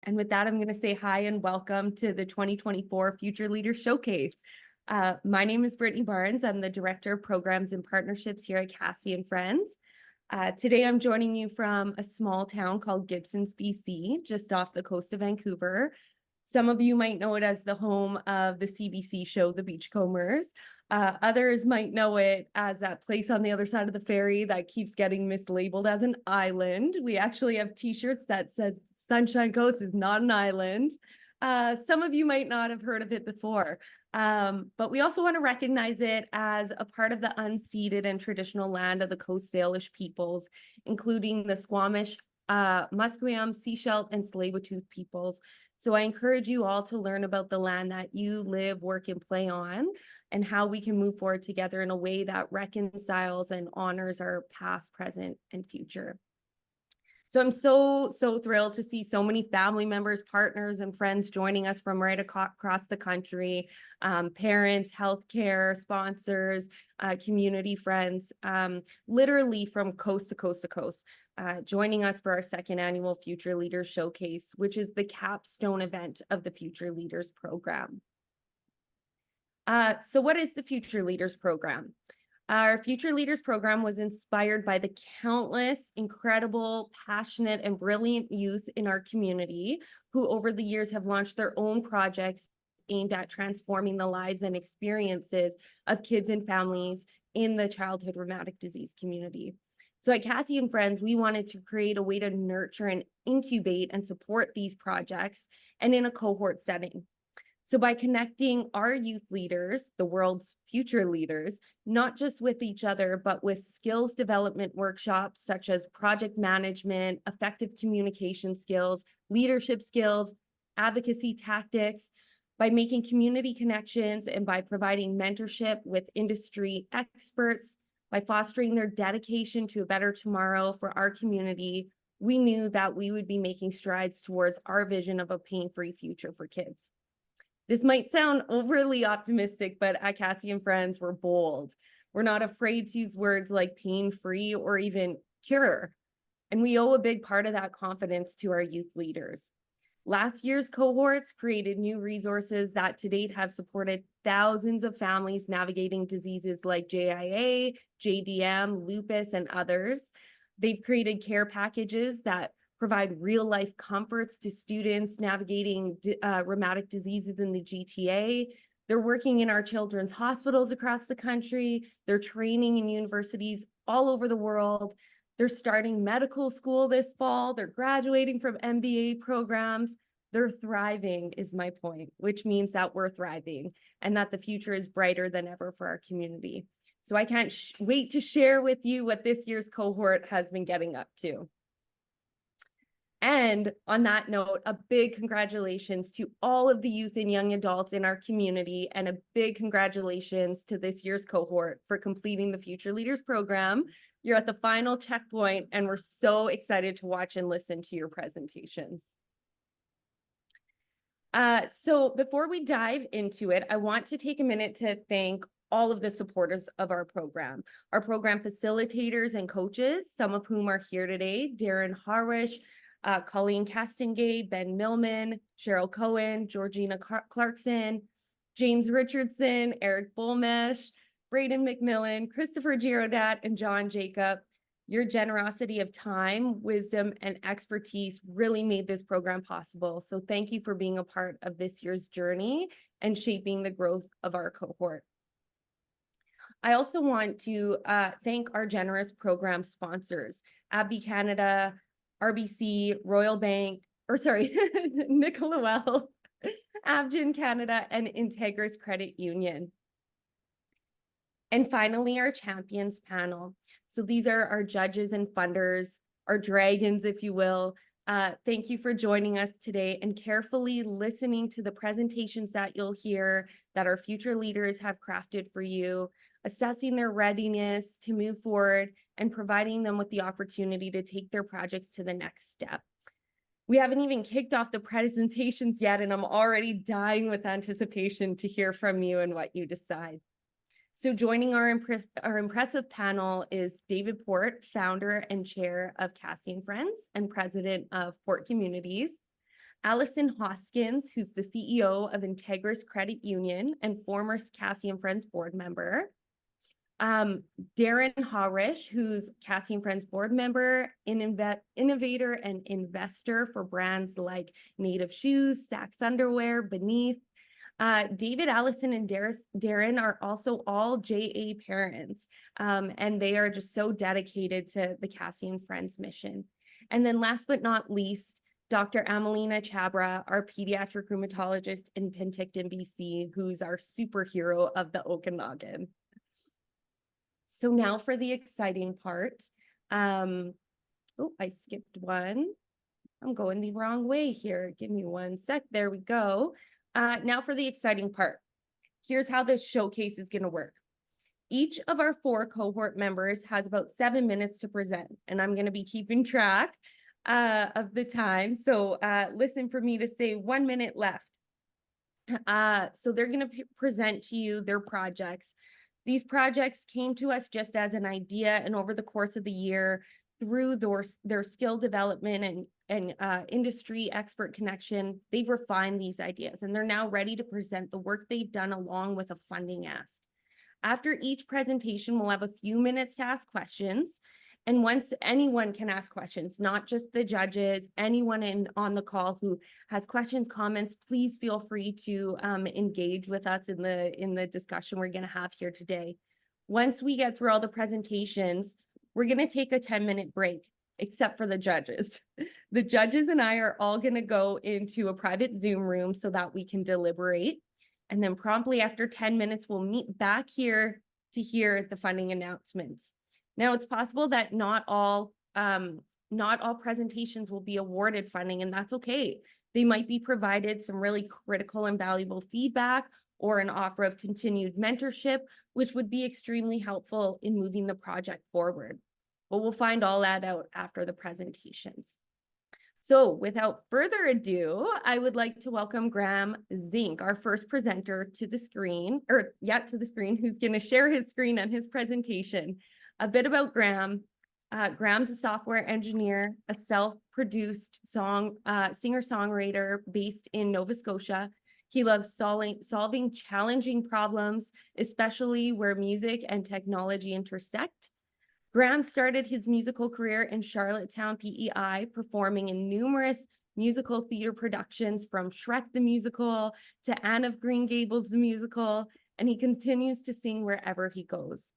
And with that, I'm going to say hi and welcome to the 2024 Future Leaders Showcase. My name is Brittany Barnes. I'm the Director of Programs and Partnerships here at Cassie and Friends. Today, I'm joining you from a small town called Gibsons, BC, just off the coast of Vancouver. Some of you might know it as the home of the CBC show, The Beachcombers. Others might know it as that place on the other side of the ferry that keeps getting mislabeled as an island. We actually have t-shirts that says Sunshine Coast is not an island. Some of you might not have heard of it before, but we also want to recognize it as a part of the unceded and traditional land of the Coast Salish peoples, including the Squamish, Musqueam, Sechelt, and Tsleil-Waututh peoples. So I encourage you all to learn about the land that you live, work, and play on, and how we can move forward together in a way that reconciles and honors our past, present, and future. So I'm so thrilled to see so many family members, partners, and friends joining us from right across the country, parents, healthcare, sponsors, community friends, literally from coast to coast to coast, joining us for our second annual Future Leaders Showcase, which is the capstone event of the Future Leaders program. So what is the Future Leaders program? Our Future Leaders program was inspired by the countless incredible, passionate, and brilliant youth in our community who over the years have launched their own projects aimed at transforming the lives and experiences of kids and families in the childhood rheumatic disease community. So at Cassie and Friends, we wanted to create a way to nurture and incubate and support these projects, and in a cohort setting. So by connecting our youth leaders, the world's future leaders, not just with each other, but with skills development workshops such as project management, effective communication skills, leadership skills, advocacy tactics, by making community connections and by providing mentorship with industry experts, by fostering their dedication to a better tomorrow for our community, we knew that we would be making strides towards our vision of a pain-free future for kids. This might sound overly optimistic, but at Cassie and Friends, we're bold. We're not afraid to use words like pain-free or even cure. And we owe a big part of that confidence to our youth leaders. Last year's cohorts created new resources that to date have supported thousands of families navigating diseases like JIA, JDM, lupus, and others. They've created care packages that provide real-life comforts to students navigating rheumatic diseases in the GTA. They're working in our children's hospitals across the country. They're training in universities all over the world. They're starting medical school this fall. They're graduating from MBA programs. They're thriving, is my point, which means that we're thriving and that the future is brighter than ever for our community. So I can't wait to share with you what this year's cohort has been getting up to. And on that note, a big congratulations to all of the youth and young adults in our community, and a big congratulations to this year's cohort for completing the Future Leaders program. You're at the final checkpoint, and we're so excited to watch and listen to your presentations. So before we dive into it, I want to take a minute to thank all of the supporters of our program facilitators and coaches, some of whom are here today: Darren Hawrish, Colleen Castingay, Ben Millman, Cheryl Cohen, Georgina Clarkson, James Richardson, Eric Bulmesh, Braden McMillan, Christopher Girodat, and John Jacob. Your generosity of time, wisdom, and expertise really made this program possible. So thank you for being a part of this year's journey and shaping the growth of our cohort. I also want to thank our generous program sponsors: AbbVie Canada, RBC, Royal Bank, Nicola Well, Avgen Canada, and Integris Credit Union. And finally, our champions panel. So these are our judges and funders, our dragons, if you will. Thank you for joining us today and carefully listening to the presentations that you'll hear that our future leaders have crafted for you, assessing their readiness to move forward and providing them with the opportunity to take their projects to the next step. We haven't even kicked off the presentations yet, and I'm already dying with anticipation to hear from you and what you decide. So joining our impressive panel is David Porte, founder and chair of Cassie and Friends and president of Porte Communities. Alison Hoskins, who's the CEO of Integris Credit Union and former Cassie and Friends board member. Darren Hawrish, who's Cassie and Friends board member, innovator and investor for brands like Native Shoes, Saxx Underwear, Beneath. David, Alison, and Darren are also all JA parents, and they are just so dedicated to the Cassie and Friends mission. And then last but not least, Dr. Amelina Chabra, our pediatric rheumatologist in Penticton, BC, who's our superhero of the Okanagan. So now for the exciting part. Oh, I skipped one. I'm going the wrong way here. Give me one sec. There we go. Now for the exciting part. Here's how this showcase is going to work. Each of our 4 cohort members has about 7 minutes to present, and I'm going to be keeping track of the time. So listen for me to say 1 minute left. So they're going to present to you their projects. These projects came to us just as an idea, and over the course of the year, through their skill development and industry expert connection, they've refined these ideas, and they're now ready to present the work they've done along with a funding ask. After each presentation, we'll have a few minutes to ask questions. And once anyone can ask questions, not just the judges, anyone on the call who has questions, comments, please feel free to engage with us in the discussion we're going to have here today. Once we get through all the presentations, we're going to take a 10-minute break, except for the judges. The judges and I are all going to go into a private Zoom room so that we can deliberate. And then promptly after 10 minutes, we'll meet back here to hear the funding announcements. Now, it's possible that not all presentations will be awarded funding, and that's okay. They might be provided some really critical and valuable feedback or an offer of continued mentorship, which would be extremely helpful in moving the project forward. But we'll find all that out after the presentations. So without further ado, I would like to welcome Graeme Zink, our first presenter to the screen, who's going to share his screen and his presentation. A bit about Graeme. Graeme's a software engineer, a self-produced singer-songwriter based in Nova Scotia. He loves solving challenging problems, especially where music and technology intersect. Graeme started his musical career in Charlottetown, PEI, performing in numerous musical theater productions from Shrek the Musical to Anne of Green Gables the Musical, and he continues to sing wherever he goes.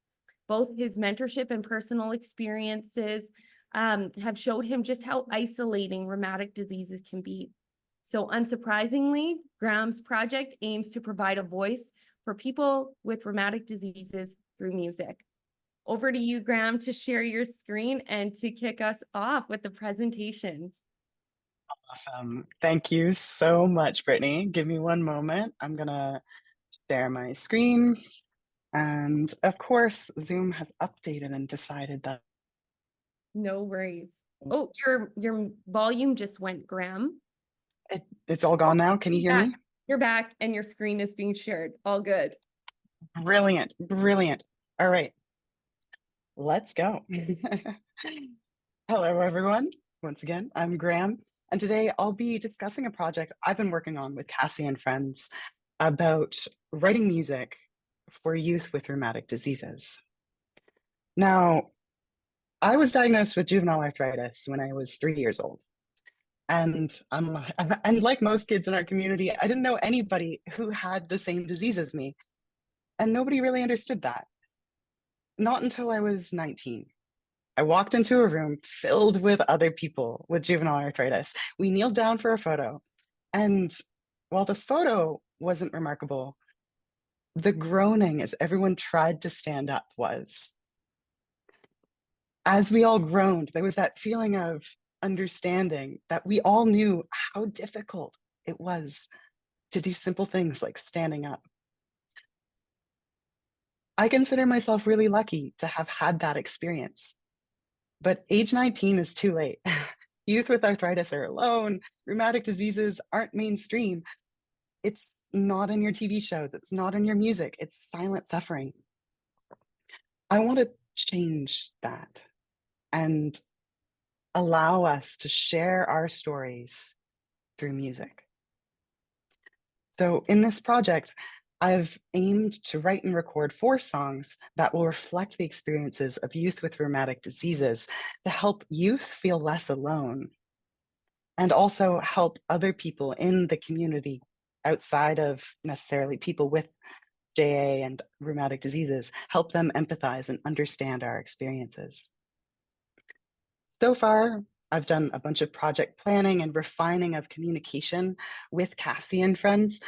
Both his mentorship and personal experiences have showed him just how isolating rheumatic diseases can be. So unsurprisingly, Graeme's project aims to provide a voice for people with rheumatic diseases through music. Over to you, Graeme, to share your screen and to kick us off with the presentations. Awesome. Thank you so much, Brittany. Give me one moment. I'm going to share my screen. And of course, Zoom has updated and decided that. No worries. Oh, your volume just went, Graeme. It's all gone now. Can you hear me? You're back and your screen is being shared. All good. Brilliant. Brilliant. All right. Let's go. Hello, everyone. Once again, I'm Graeme, and today I'll be discussing a project I've been working on with Cassie and friends about writing music for youth with rheumatic diseases. Now, I was diagnosed with juvenile arthritis when I was 3 years old. And like most kids in our community, I didn't know anybody who had the same disease as me. And nobody really understood that. Not until I was 19. I walked into a room filled with other people with juvenile arthritis. We kneeled down for a photo. And while the photo wasn't remarkable, the groaning as everyone tried to stand up was. As we all groaned, there was that feeling of understanding that we all knew how difficult it was to do simple things like standing up. I consider myself really lucky to have had that experience. But age 19 is too late. Youth with arthritis are alone. Rheumatic diseases aren't mainstream. It's not in your TV shows. It's not in your music. It's silent suffering. I want to change that and allow us to share our stories through music. So in this project, I've aimed to write and record 4 songs that will reflect the experiences of youth with rheumatic diseases to help youth feel less alone, and also help other people in the community outside of necessarily people with JA and rheumatic diseases, help them empathize and understand our experiences. So far, I've done a bunch of project planning and refining of communication with Cassie and friends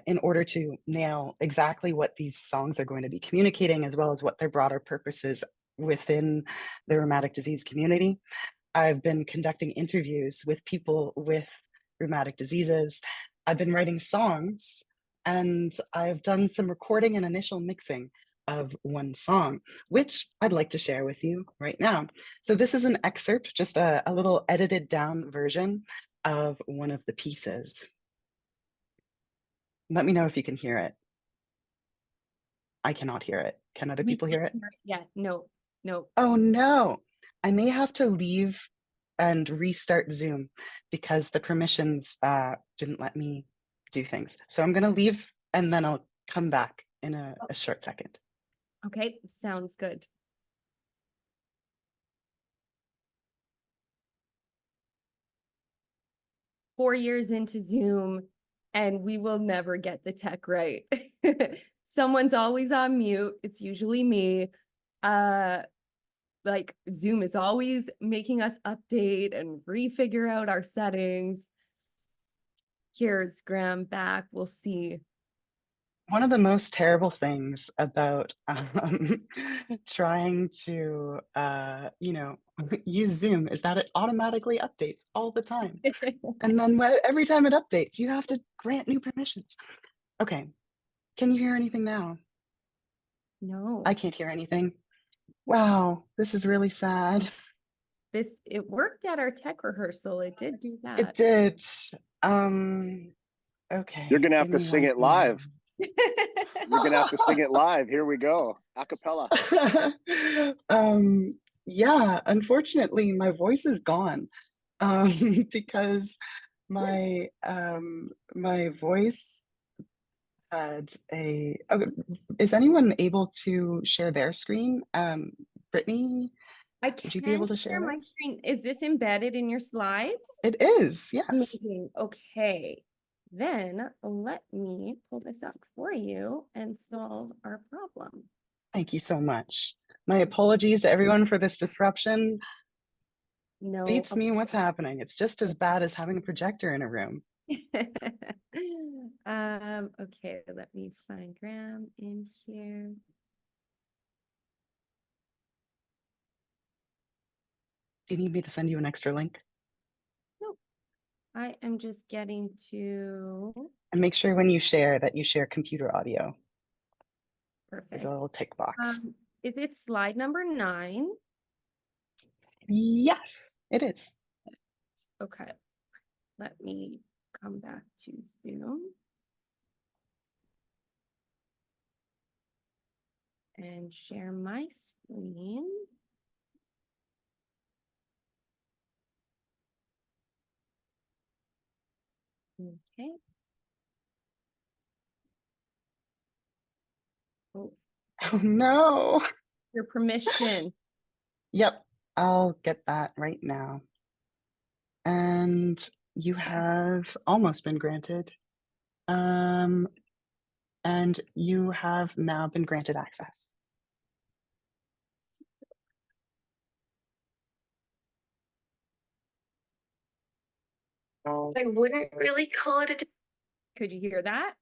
in order to nail exactly what these songs are going to be communicating, as well as what their broader purpose is within the rheumatic disease community. I've been conducting interviews with people with rheumatic diseases. I've been writing songs, and I've done some recording and initial mixing of one song, which I'd like to share with you right now. So this is an excerpt, just a little edited down version of one of the pieces. Let me know if you can hear it. I cannot hear it. Can other people hear it? Yeah, no. Oh no, I may have to leave and restart Zoom because the permissions didn't let me do things. So I'm gonna leave and then I'll come back in a short second. Okay, sounds good. Four years into Zoom, and we will never get the tech right. Someone's always on mute. It's usually me. Like Zoom is always making us update and refigure out our settings. Here's Graeme back. We'll see. One of the most terrible things about trying to, use Zoom is that it automatically updates all the time. And then every time it updates, you have to grant new permissions. Okay, can you hear anything now? No. I can't hear anything. Wow, this is really sad. It worked at our tech rehearsal. It did do that. It did. Okay. You're gonna have to sing it live. You're gonna have to sing it live. Here we go. A cappella. Yeah, unfortunately, my voice is gone. Because my my voice had a is anyone able to share their screen? Brittany, I would you be able can't to share share my this? screen. Is this embedded in your slides? It is, yes. Amazing. Okay. Then let me pull this up for you and solve our problem. Thank you so much. My apologies to everyone for this disruption. No. Beats me what's happening. It's just as bad as having a projector in a room. Okay, let me find Graeme in here. Do you need me to send you an extra link? Nope. I am just getting to. And make sure when you share that you share computer audio. Perfect. There's a little tick box. Is it slide number 9? Yes, it is. Okay. Let me come back to Zoom. And share my screen. Okay. Oh, Oh no. your permission. Yep, I'll get that right now. And you have almost been granted. And you have now been granted access. I wouldn't really call it a Could you hear that?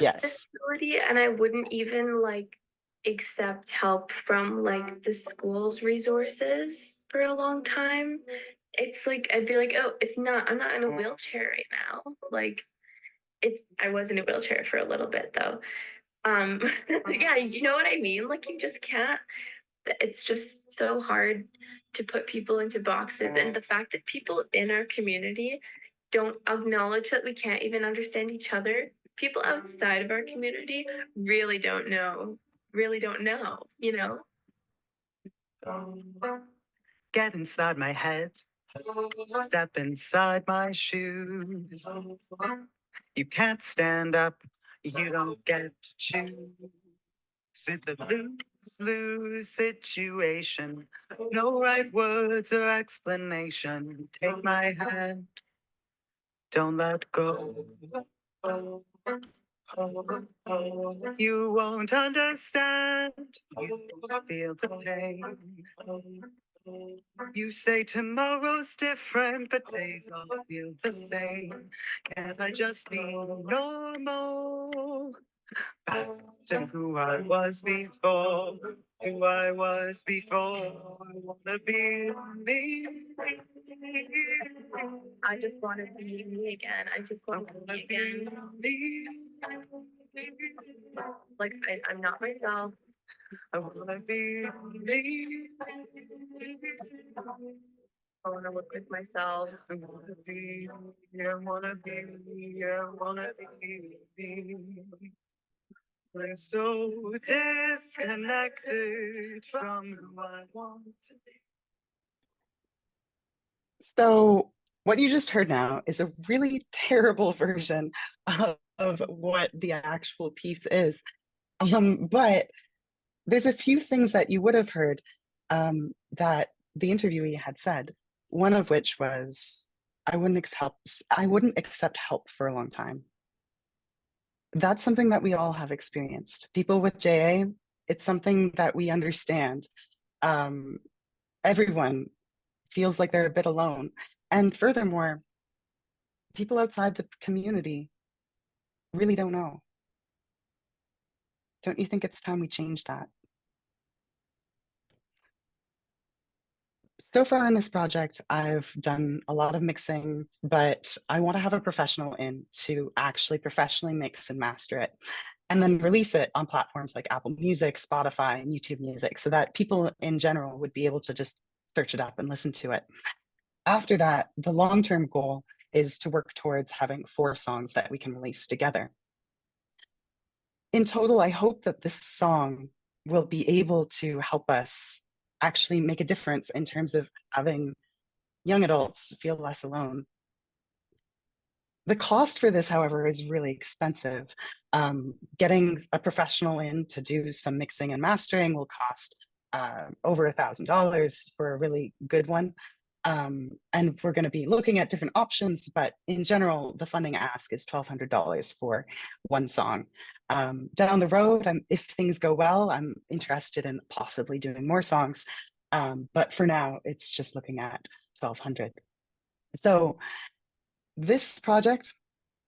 Yes. disability, and I wouldn't even like accept help from like the school's resources for a long time. It's like I'd be like, oh, I'm not in a wheelchair right now. Like I was in a wheelchair for a little bit though. Yeah, you know what I mean? Like you just can't. It's just so hard to put people into boxes, and the fact that people in our community don't acknowledge that we can't even understand each other. People outside of our community really don't know, you know? Get inside my head. Step inside my shoes. You can't stand up, you don't get to choose. It's a lose-lose situation. No right words or explanation. Take my hand, don't let go. You won't understand. You feel the pain. You say tomorrow's different, but days all feel the same. Can't I just be normal? Back to who I was before. Who I was before. I wanna be me. I just want to be me again. I just want to be again. Like I'm not myself. I wanna be me. I want to look like myself. I wanna be, I wanna be, I wanna be me. We're so disconnected from who I want to be. So what you just heard now is a really terrible version of what the actual piece is. But there's a few things that you would have heard that the interviewee had said. One of which was, I wouldn't accept help for a long time. That's something that we all have experienced. People with JA, it's something that we understand. Everyone feels like they're a bit alone. And furthermore, people outside the community really don't know. Don't you think it's time we change that? So far in this project, I've done a lot of mixing, but I want to have a professional in to actually professionally mix and master it, and then release it on platforms like Apple Music, Spotify, and YouTube Music, so that people in general would be able to just search it up and listen to it. After that, the long-term goal is to work towards having 4 songs that we can release together. In total, I hope that this song will be able to help us actually make a difference in terms of having young adults feel less alone. The cost for this, however, is really expensive. Getting a professional in to do some mixing and mastering will cost over $1,000 for a really good one. And we're going to be looking at different options, but in general, the funding ask is $1,200 for one song. Down the road, if things go well, I'm interested in possibly doing more songs. But for now, it's just looking at $1,200. So this project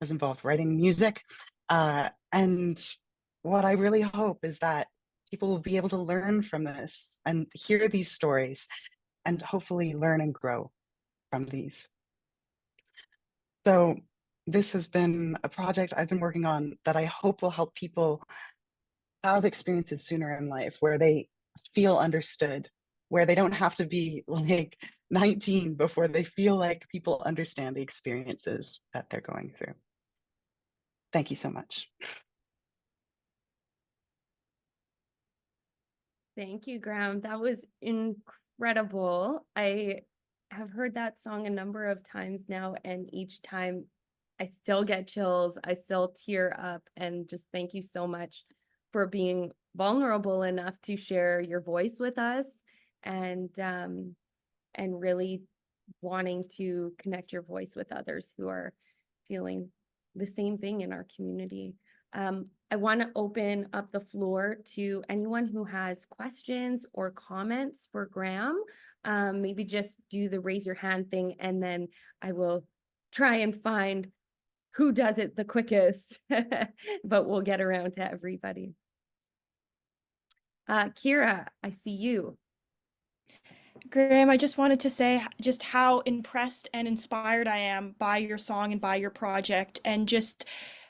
has involved writing music. And what I really hope is that people will be able to learn from this and hear these stories and hopefully learn and grow from these. So this has been a project I've been working on that I hope will help people have experiences sooner in life where they feel understood, where they don't have to be like 19 before they feel like people understand the experiences that they're going through. Thank you so much. Thank you, Graeme. That was incredible. I have heard that song a number of times now, and each time I still get chills. I still tear up, and just thank you so much for being vulnerable enough to share your voice with us, and really wanting to connect your voice with others who are feeling the same thing in our community. I want to open up the floor to anyone who has questions or comments for Graeme. Maybe just do the raise your hand thing, and then I will try and find who does it the quickest, but we'll get around to everybody. Kira, I see you. Graeme, I just wanted to say just how impressed and inspired I am by your song and by your project, and just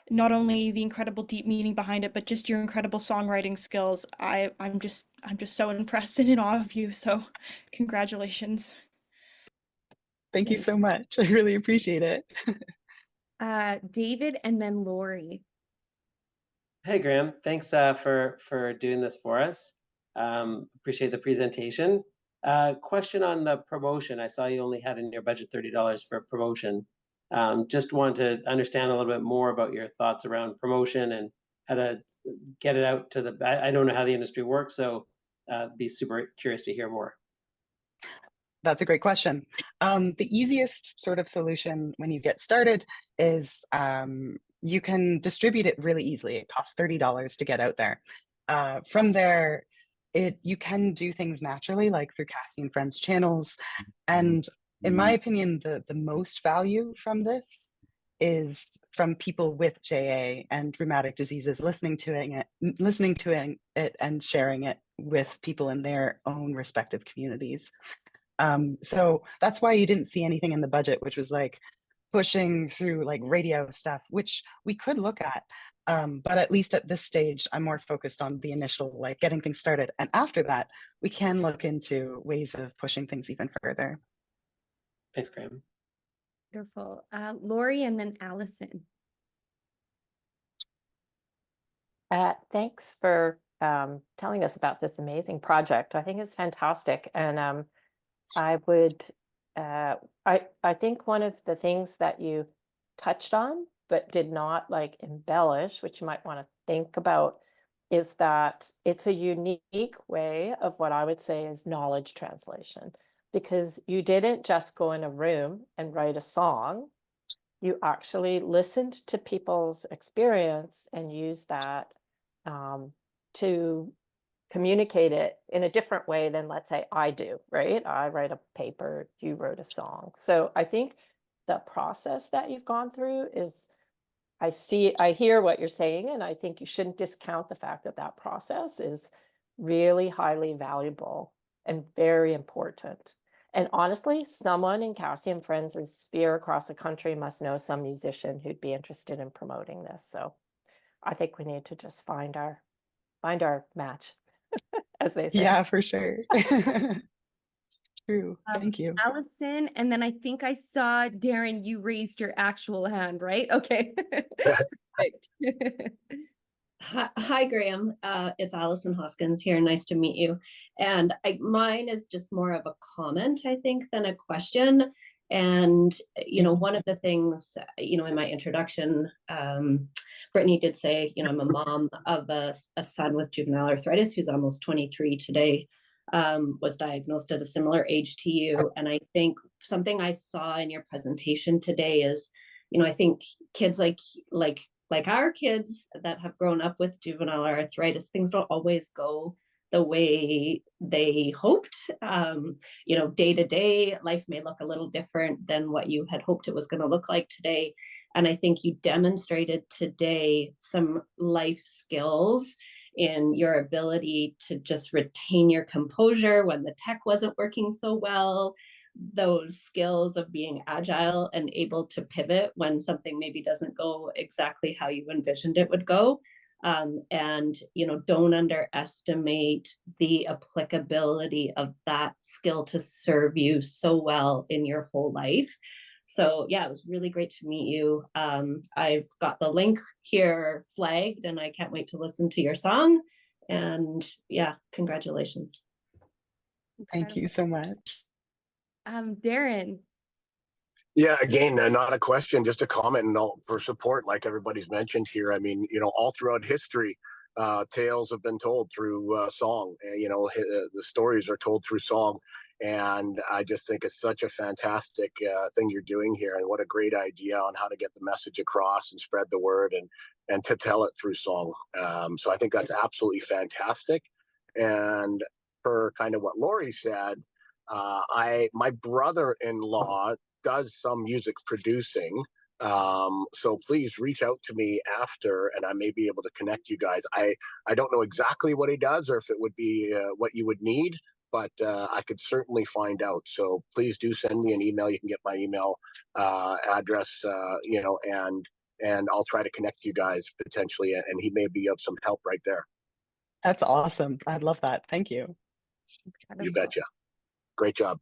not only the incredible deep meaning behind it, but just your incredible songwriting skills. I'm just so impressed and in awe of you. So congratulations. Thank you so much. I really appreciate it. David and then Lori. Hey, Graeme. Thanks for doing this for us. Appreciate the presentation. Question on the promotion. I saw you only had in your budget $30 for promotion. Just want to understand a little bit more about your thoughts around promotion and how to get it out to the, I don't know how the industry works, so be super curious to hear more. That's a great question. The easiest sort of solution when you get started is you can distribute it really easily. It costs $30 to get out there. From there, you can do things naturally, like through Cassie and Friends channels. And in my opinion, the most value from this is from people with JA and rheumatic diseases listening to it and sharing it with people in their own respective communities. So that's why you didn't see anything in the budget, which was like pushing through like radio stuff, which we could look at. But at least at this stage, I'm more focused on the initial, like getting things started. And after that, we can look into ways of pushing things even further. Thanks, Graeme. Wonderful. Lori and then Alison. Thanks for telling us about this amazing project. I think it's fantastic. And I would, I think one of the things that you touched on, but did not like embellish, which you might want to think about, is that it's a unique way of what I would say is knowledge translation, because you didn't just go in a room and write a song. You actually listened to people's experience and used that to communicate it in a different way than, let's say, I do, right? I write a paper, you wrote a song. So I think the process that you've gone through is, I hear what you're saying, and I think you shouldn't discount the fact that that process is really highly valuable and very important. And honestly, someone in Cassie and Friends' sphere across the country must know some musician who'd be interested in promoting this. So I think we need to just find our match, as they say. Yeah, for sure. True. Thank you. Alison, and then I think I saw Darren, you raised your actual hand, right? Okay. Hi, Graeme. It's Alison Hoskins here. Nice to meet you. And mine is just more of a comment, I think, than a question. And, one of the things, in my introduction, Brittany did say, I'm a mom of a son with juvenile arthritis who's almost 23 today, was diagnosed at a similar age to you. And I think something I saw in your presentation today is, I think kids like our kids that have grown up with juvenile arthritis, things don't always go the way they hoped. Day to day, life may look a little different than what you had hoped it was going to look like today. And I think you demonstrated today some life skills in your ability to just retain your composure when the tech wasn't working so well, those skills of being agile and able to pivot when something maybe doesn't go exactly how you envisioned it would go. And don't underestimate the applicability of that skill to serve you so well in your whole life. So yeah, it was really great to meet you. I've got the link here flagged and I can't wait to listen to your song. And yeah, congratulations. Thank you so much. Darren. Yeah, again, not a question, just a comment and all for support, like everybody's mentioned here. I mean, all throughout history, tales have been told through song. The stories are told through song. And I just think it's such a fantastic thing you're doing here. And what a great idea on how to get the message across and spread the word and to tell it through song. So I think that's absolutely fantastic. And for kind of what Lori said, my brother-in-law does some music producing. So please reach out to me after and I may be able to connect you guys. I don't know exactly what he does or if it would be what you would need, but I could certainly find out. So please do send me an email. You can get my email address, and I'll try to connect you guys potentially, and he may be of some help right there. That's awesome. I love that. Thank you. You betcha. Great job.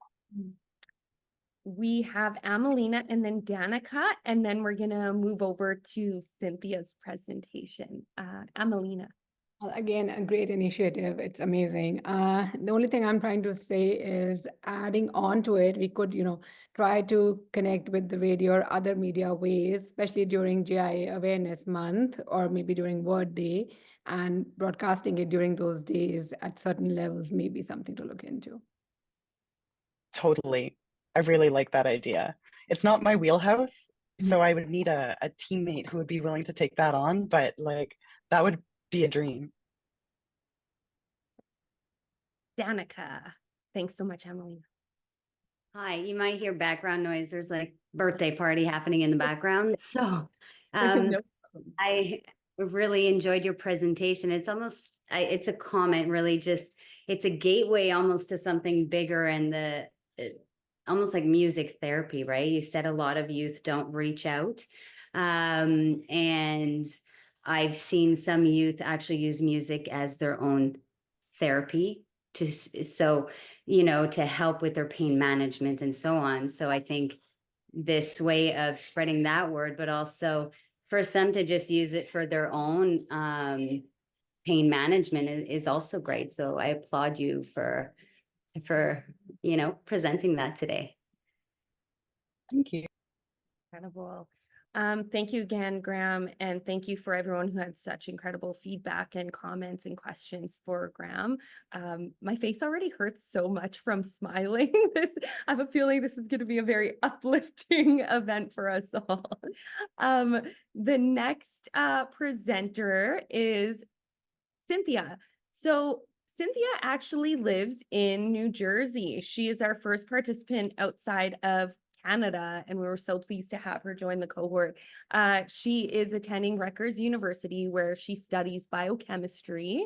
We have Amelina and then Danica, and then we're going to move over to Cynthia's presentation. Amelina. Well, again, a great initiative. It's amazing. The only thing I'm trying to say is adding on to it, we could, try to connect with the radio or other media ways, especially during GIA Awareness Month or maybe during Word Day, and broadcasting it during those days at certain levels may be something to look into. Totally. I really like that idea. It's not my wheelhouse, so I would need a teammate who would be willing to take that on, but like that would be a dream. Danica. Thanks so much, Emily. Hi, you might hear background noise. There's like birthday party happening in the background. So No I really enjoyed your presentation. It's almost, it's a comment really just, it's a gateway almost to something bigger and almost like music therapy, right? You said a lot of youth don't reach out. And I've seen some youth actually use music as their own therapy to help with their pain management and so on. So I think this way of spreading that word, but also for some to just use it for their own pain management is also great. So I applaud you for presenting that today. Thank you. Incredible. Thank you again, Graeme, and thank you for everyone who had such incredible feedback and comments and questions for Graeme. My face already hurts so much from smiling. I have a feeling this is going to be a very uplifting event for us all. The next presenter is Cynthia. So Cynthia actually lives in New Jersey. She is our first participant outside of Canada, and we were so pleased to have her join the cohort. She is attending Rutgers University, where she studies biochemistry.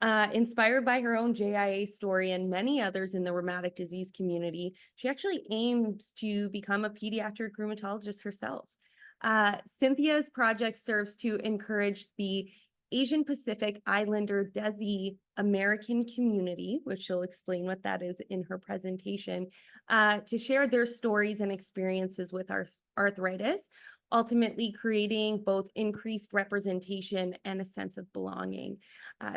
Inspired by her own JIA story and many others in the rheumatic disease community, she actually aims to become a pediatric rheumatologist herself. Cynthia's project serves to encourage the Asian Pacific Islander Desi American community, which she'll explain what that is in her presentation, to share their stories and experiences with arthritis, ultimately creating both increased representation and a sense of belonging.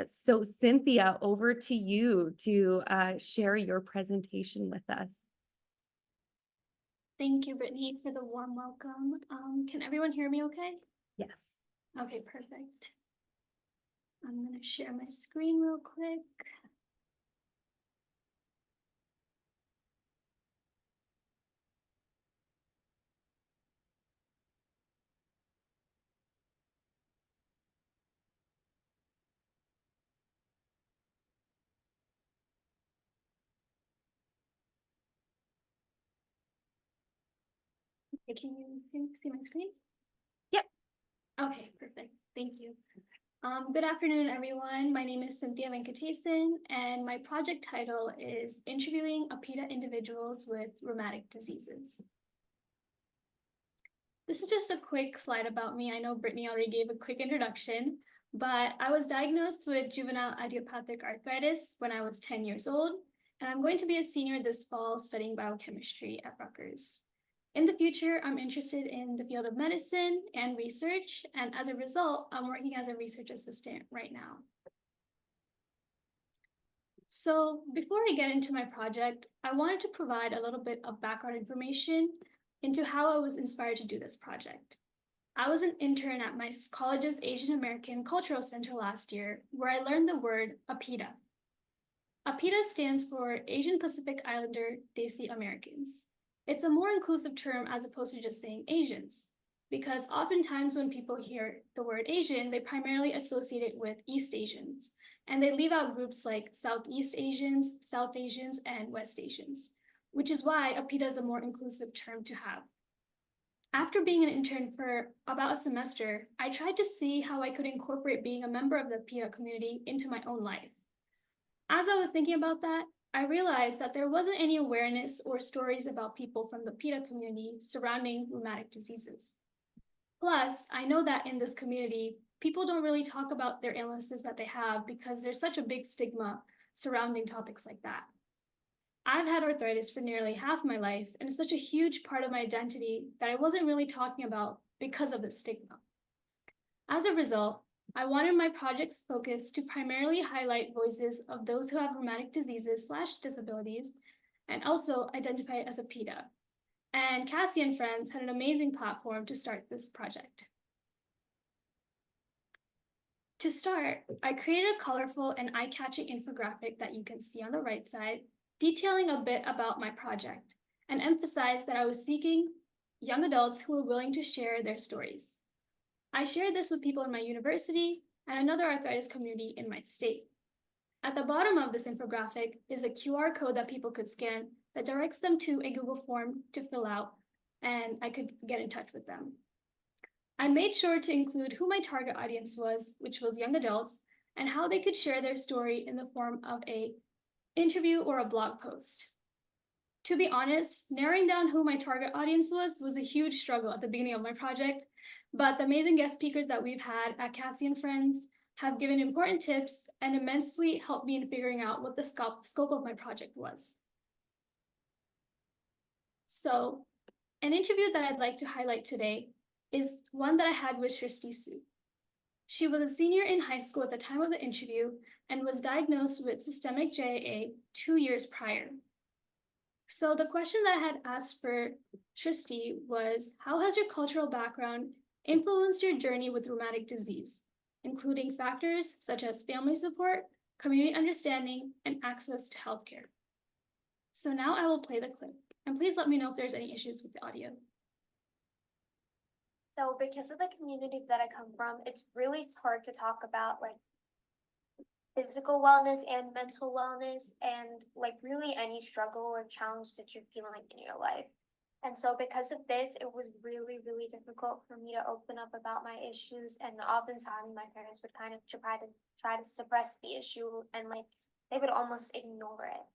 So Cynthia, over to you to share your presentation with us. Thank you, Brittany, for the warm welcome. Can everyone hear me okay? Yes. Okay, perfect. I'm going to share my screen real quick. Okay, can you see my screen? Yep. Okay, perfect. Thank you. Good afternoon, everyone. My name is Cynthia Venkatesan, and my project title is Interviewing APIDA Individuals with Rheumatic Diseases. This is just a quick slide about me. I know Brittany already gave a quick introduction, but I was diagnosed with juvenile idiopathic arthritis when I was 10 years old, and I'm going to be a senior this fall studying biochemistry at Rutgers. In the future, I'm interested in the field of medicine and research, and as a result, I'm working as a research assistant right now. So before I get into my project, I wanted to provide a little bit of background information into how I was inspired to do this project. I was an intern at my college's Asian American Cultural Center last year, where I learned the word APIDA. APIDA stands for Asian Pacific Islander Desi Americans. It's a more inclusive term as opposed to just saying Asians, because oftentimes when people hear the word Asian, they primarily associate it with East Asians, and they leave out groups like Southeast Asians, South Asians, and West Asians, which is why APIDA is a more inclusive term to have. After being an intern for about a semester, I tried to see how I could incorporate being a member of the APIDA community into my own life. As I was thinking about that, I realized that there wasn't any awareness or stories about people from the PIDA community surrounding rheumatic diseases. Plus, I know that in this community, people don't really talk about their illnesses that they have because there's such a big stigma surrounding topics like that. I've had arthritis for nearly half my life, and it's such a huge part of my identity that I wasn't really talking about because of the stigma. As a result, I wanted my project's focus to primarily highlight voices of those who have rheumatic diseases/disabilities and also identify as a PETA. And Cassie and friends had an amazing platform to start this project. To start, I created a colorful and eye-catching infographic that you can see on the right side, detailing a bit about my project, and emphasized that I was seeking young adults who were willing to share their stories. I shared this with people in my university and another arthritis community in my state. At the bottom of this infographic is a QR code that people could scan that directs them to a Google form to fill out, and I could get in touch with them. I made sure to include who my target audience was, which was young adults, and how they could share their story in the form of an interview or a blog post. To be honest, narrowing down who my target audience was a huge struggle at the beginning of my project, but the amazing guest speakers that we've had at Cassie and Friends have given important tips and immensely helped me in figuring out what the scope of my project was. So, an interview that I'd like to highlight today is one that I had with Shristi Su. She was a senior in high school at the time of the interview and was diagnosed with systemic JIA 2 years prior. So the question that I had asked for Shristi was, how has your cultural background influenced your journey with rheumatic disease, including factors such as family support, community understanding, and access to healthcare? So now I will play the clip, and please let me know if there's any issues with the audio. So because of the community that I come from, it's hard to talk about like physical wellness and mental wellness and like really any struggle or challenge that you're feeling in your life. And so because of this, it was really difficult for me to open up about my issues. And oftentimes my parents would kind of try to suppress the issue and like they would almost ignore it.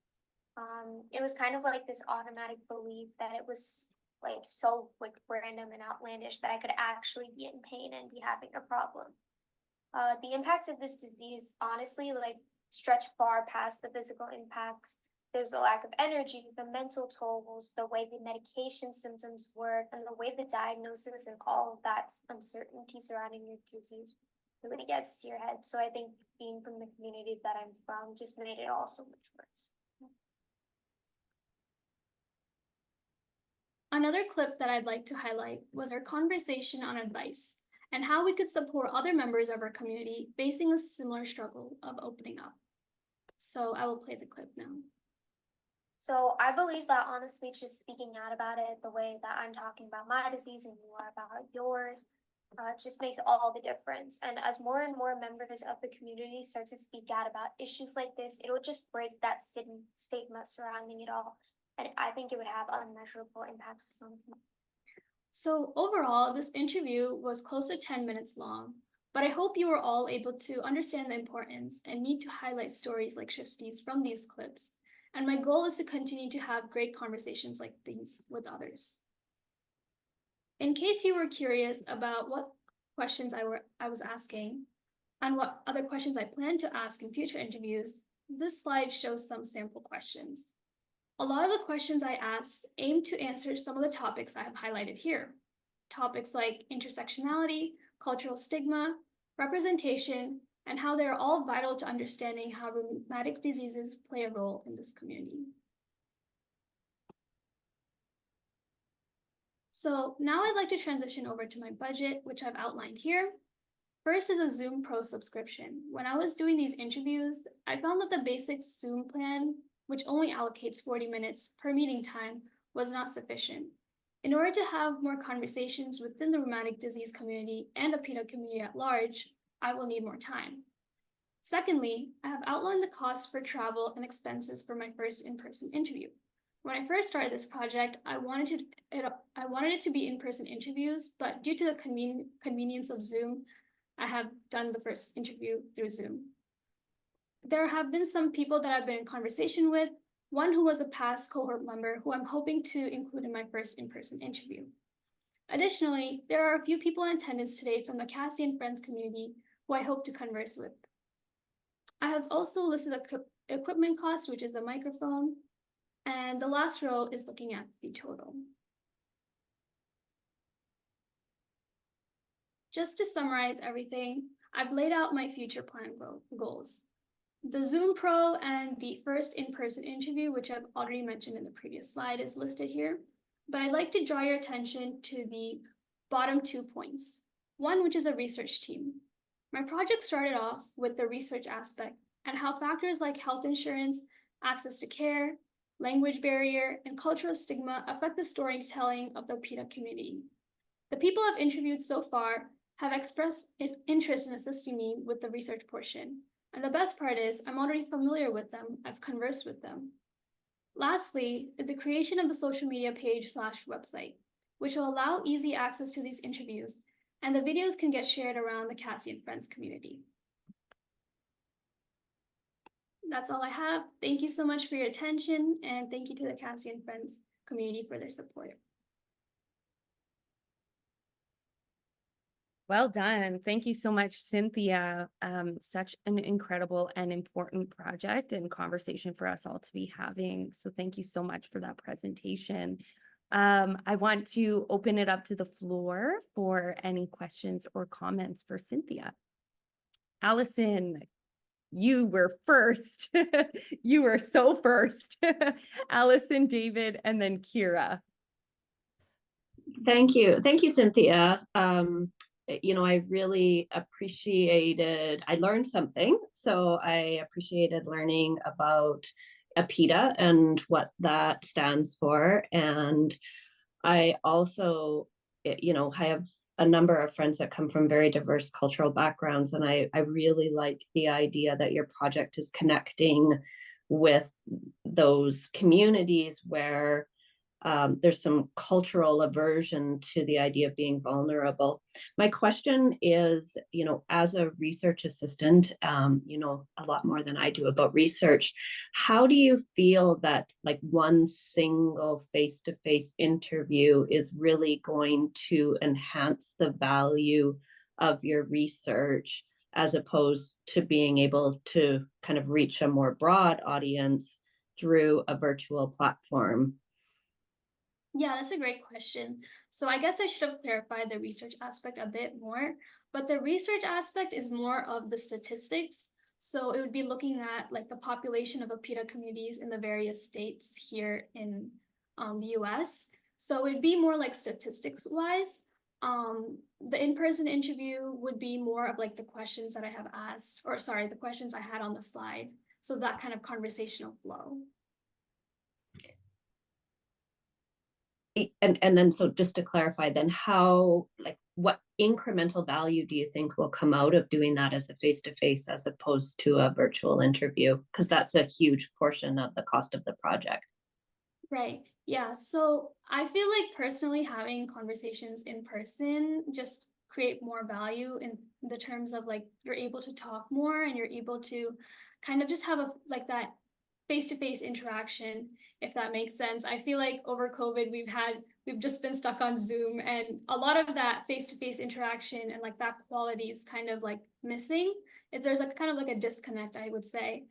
It was kind of like this automatic belief that it was like so like random and outlandish that I could actually be in pain and be having a problem. The impacts of this disease honestly like stretch far past the physical impacts. There's a lack of energy, the mental tolls, the way the medication symptoms work, and the way the diagnosis and all of that uncertainty surrounding your disease really gets to your head. So I think being from the community that I'm from just made it all so much worse. Another clip that I'd like to highlight was our conversation on advice and how we could support other members of our community facing a similar struggle of opening up. So I will play the clip now. So I believe that honestly, just speaking out about it the way that I'm talking about my disease and you are about yours, just makes all the difference. And as more and more members of the community start to speak out about issues like this, it will just break that stigma surrounding it all. And I think it would have unmeasurable impacts on people. So overall, this interview was close to 10 minutes long, but I hope you were all able to understand the importance and need to highlight stories like Shristi's from these clips. And my goal is to continue to have great conversations like these with others. In case you were curious about what questions I was asking and what other questions I plan to ask in future interviews, this slide shows some sample questions. A lot of the questions I asked aim to answer some of the topics I have highlighted here. Topics like intersectionality, cultural stigma, representation, and how they are all vital to understanding how rheumatic diseases play a role in this community. So now I'd like to transition over to my budget, which I've outlined here. First is a Zoom Pro subscription. When I was doing these interviews, I found that the basic Zoom plan, which only allocates 40 minutes per meeting time, was not sufficient. In order to have more conversations within the rheumatic disease community and the PETA community at large, I will need more time. Secondly, I have outlined the costs for travel and expenses for my first in-person interview. When I first started this project, I wanted it to be in-person interviews, but due to the convenience of Zoom, I have done the first interview through Zoom. There have been some people that I've been in conversation with, one who was a past cohort member who I'm hoping to include in my first in-person interview. Additionally, there are a few people in attendance today from the Cassie and Friends community who I hope to converse with. I have also listed the equipment cost, which is the microphone, and the last row is looking at the total. Just to summarize everything, I've laid out my future plan goals. The Zoom Pro and the first in-person interview, which I've already mentioned in the previous slide, is listed here. But I'd like to draw your attention to the bottom 2 points. One, which is a research team. My project started off with the research aspect and how factors like health insurance, access to care, language barrier, and cultural stigma affect the storytelling of the PETA community. The people I've interviewed so far have expressed interest in assisting me with the research portion. And the best part is I'm already familiar with them. I've conversed with them. Lastly is the creation of the social media page/website, which will allow easy access to these interviews, and the videos can get shared around the Cassie and Friends community. That's all I have. Thank you so much for your attention, and thank you to the Cassie and Friends community for their support. Well done. Thank you so much, Cynthia. Such an incredible and important project and conversation for us all to be having. So thank you so much for that presentation. I want to open it up to the floor for any questions or comments for Cynthia. Alison, you were first. You were so first. Alison, David, and then Kira. Thank you. Thank you, Cynthia. I really appreciated, I learned something. So I appreciated learning about PETA and what that stands for. And I also, I have a number of friends that come from very diverse cultural backgrounds. And I really like the idea that your project is connecting with those communities where there's some cultural aversion to the idea of being vulnerable. My question is, as a research assistant, a lot more than I do about research, how do you feel that like one single face-to-face interview is really going to enhance the value of your research as opposed to being able to kind of reach a more broad audience through a virtual platform? Yeah, that's a great question. So I guess I should have clarified the research aspect a bit more, but the research aspect is more of the statistics. So it would be looking at like the population of PETA communities in the various states here in the US. So it'd be more like statistics wise. The in-person interview would be more of like the questions that I have asked, or sorry, the questions I had on the slide. So that kind of conversational flow. And then, so just to clarify, then how, like, what incremental value do you think will come out of doing that as a face-to-face as opposed to a virtual interview? Because that's a huge portion of the cost of the project. Right. Yeah. So I feel like personally having conversations in person just create more value in the terms of like you're able to talk more and you're able to kind of just have a like that face-to-face interaction, if that makes sense. I feel like over COVID, we've just been stuck on Zoom, and a lot of that face-to-face interaction and like that quality is kind of like missing. There's like kind of like a disconnect, I would say,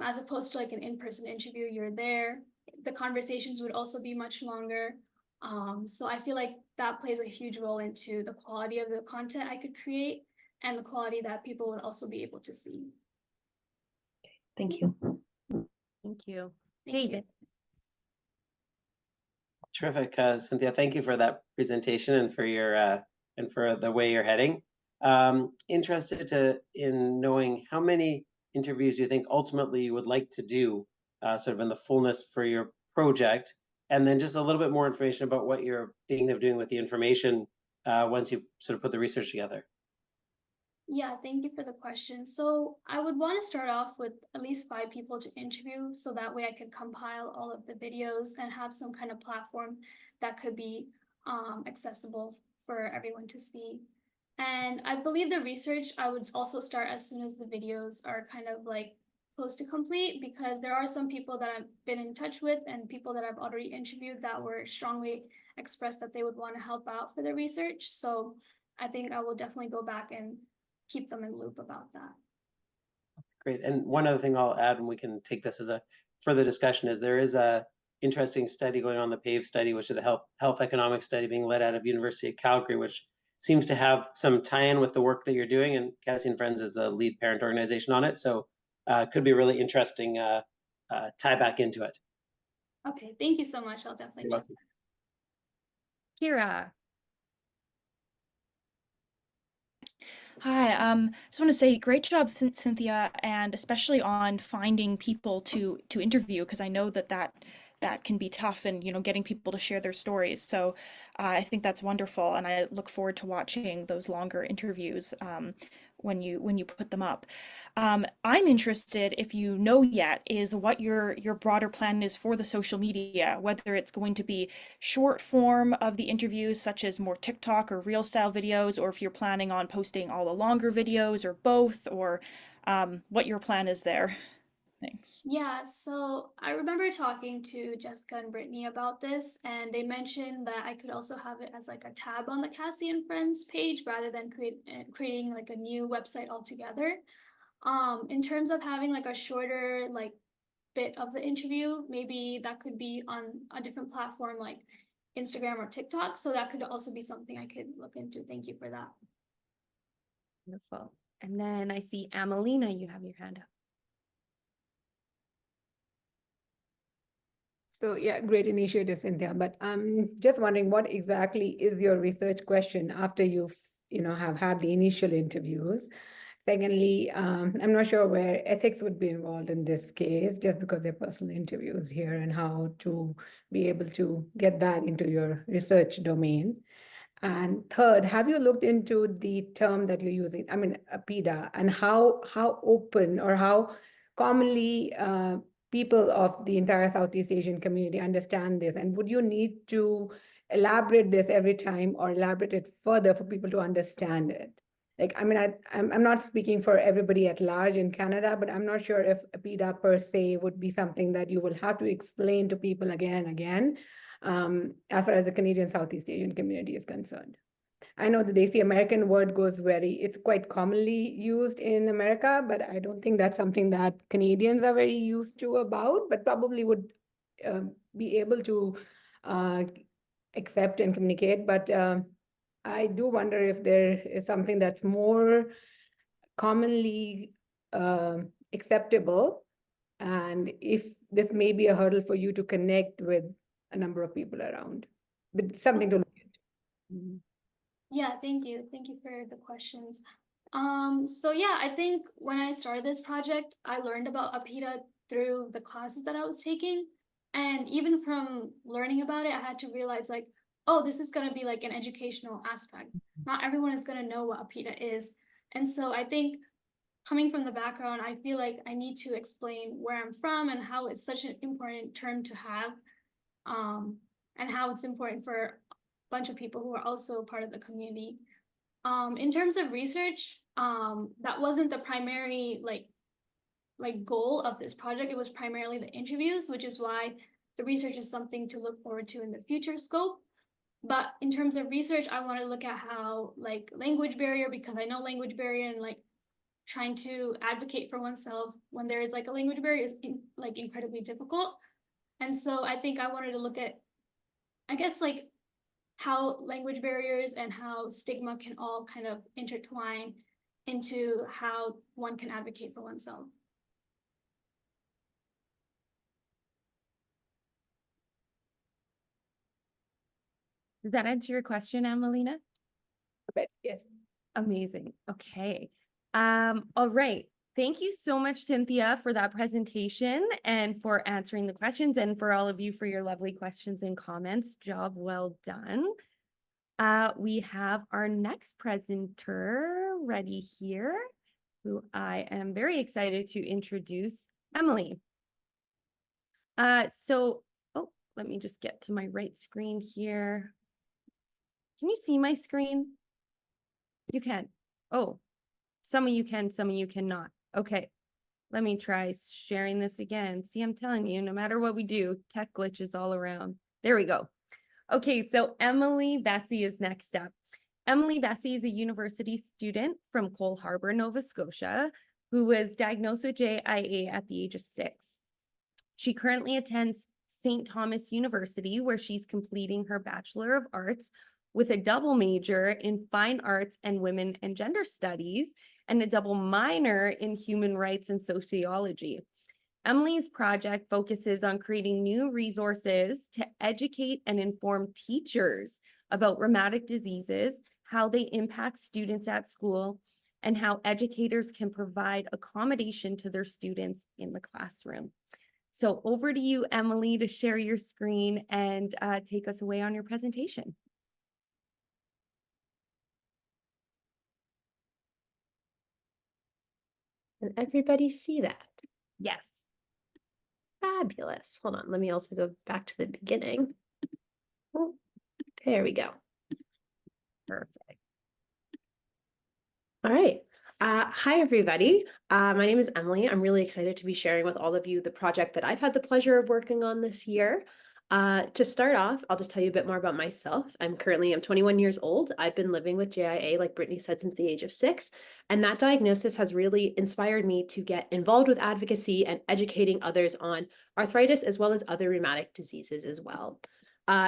as opposed to like an in-person interview. You're there, the conversations would also be much longer. So I feel like that plays a huge role into the quality of the content I could create and the quality that people would also be able to see. Thank you. Thank you. Thank David. Terrific, Cynthia. Thank you for that presentation and for your and for the way you're heading. Interested in knowing how many interviews you think ultimately you would like to do, sort of in the fullness for your project, and then just a little bit more information about what you're thinking of doing with the information once you sort of put the research together. Yeah, thank you for the question. So I would want to start off with at least 5 people to interview, so that way I could compile all of the videos and have some kind of platform that could be accessible for everyone to see. And I believe the research, I would also start as soon as the videos are kind of like close to complete, because there are some people that I've been in touch with and people that I've already interviewed that were strongly expressed that they would want to help out for the research. So I think I will definitely go back and keep them in the loop about that. Great. And one other thing I'll add, and we can take this as a further discussion, is there is a interesting study going on, the PAVE study, which is the health economic study being led out of University of Calgary, which seems to have some tie-in with the work that you're doing, and Cassie and Friends is the lead parent organization on it. So could be a really interesting tie back into it. Okay, thank you so much. I'll definitely You're check. Kira. Hi, just want to say great job, Cynthia, and especially on finding people to interview, because I know that can be tough, and getting people to share their stories. So I think that's wonderful, and I look forward to watching those longer interviews when you put them up. I'm interested, if you know yet, is what your broader plan is for the social media, whether it's going to be short form of the interviews, such as more TikTok or Reel style videos, or if you're planning on posting all the longer videos, or both, or what your plan is there. Thanks. Yeah, so I remember talking to Jessica and Brittany about this, and they mentioned that I could also have it as like a tab on the Cassie and Friends page rather than creating like a new website altogether. In terms of having like a shorter like bit of the interview, maybe that could be on a different platform like Instagram or TikTok. So that could also be something I could look into. Thank you for that. Wonderful. And then I see Amelina, you have your hand up. So yeah, great initiative, Cynthia. But I'm just wondering, what exactly is your research question after you've have had the initial interviews? Secondly, I'm not sure where ethics would be involved in this case, just because they're personal interviews here, and how to be able to get that into your research domain. And third, have you looked into the term that you're using, I mean, PIDA, and how open or how commonly people of the entire Southeast Asian community understand this? And would you need to elaborate this every time, or elaborate it further for people to understand it? Like, I mean, I'm not speaking for everybody at large in Canada, but I'm not sure if PIDA per se would be something that you will have to explain to people again and again, as far as the Canadian Southeast Asian community is concerned. I know the Desi American word it's quite commonly used in America, but I don't think that's something that Canadians are very used to about, but probably would be able to accept and communicate. But I do wonder if there is something that's more commonly acceptable, and if this may be a hurdle for you to connect with a number of people around, but something to look into. Yeah, thank you. Thank you for the questions. So yeah, I think when I started this project, I learned about APIDA through the classes that I was taking. And even from learning about it, I had to realize like, oh, this is going to be like an educational aspect. Not everyone is going to know what APIDA is. And so I think coming from the background, I feel like I need to explain where I'm from and how it's such an important term to have, and how it's important for a bunch of people who are also part of the community. In terms of research, that wasn't the primary like goal of this project. It was primarily the interviews, which is why the research is something to look forward to in the future scope. But in terms of research, I want to look at how like language barrier, because I know language barrier and like trying to advocate for oneself when there is like a language barrier is like incredibly difficult. And so I think I wanted to look at, I guess, like how language barriers and how stigma can all kind of intertwine into how one can advocate for oneself. Does that answer your question, Amelina? Yes. Amazing. Okay. All right. Thank you so much, Cynthia, for that presentation and for answering the questions, and for all of you for your lovely questions and comments. Job well done. We have our next presenter ready here, who I am very excited to introduce, Emily. Oh, let me just get to my right screen here. Can you see my screen? You can. Oh, some of you can, some of you cannot. Okay, let me try sharing this again. See, I'm telling you, no matter what we do, tech glitches all around. There we go. Okay, so Emily Bessie is next up. Emily Bessie is a university student from Cole Harbour, Nova Scotia, who was diagnosed with JIA at the age of 6. She currently attends St. Thomas University, where she's completing her Bachelor of Arts with a double major in fine arts and women and gender studies, and a double minor in human rights and sociology. Emily's project focuses on creating new resources to educate and inform teachers about rheumatic diseases, how they impact students at school, and how educators can provide accommodation to their students in the classroom. So over to you, Emily, to share your screen and take us away on your presentation. Can everybody see that? Yes. Fabulous. Hold on, let me also go back to the beginning. Oh, there we go. Perfect. All right. Hi, everybody. My name is Emily. I'm really excited to be sharing with all of you the project that I've had the pleasure of working on this year. To start off, I'll just tell you a bit more about myself. I'm 21 years old. I've been living with JIA, like Brittany said, since the age of 6. And that diagnosis has really inspired me to get involved with advocacy and educating others on arthritis, as well as other rheumatic diseases as well.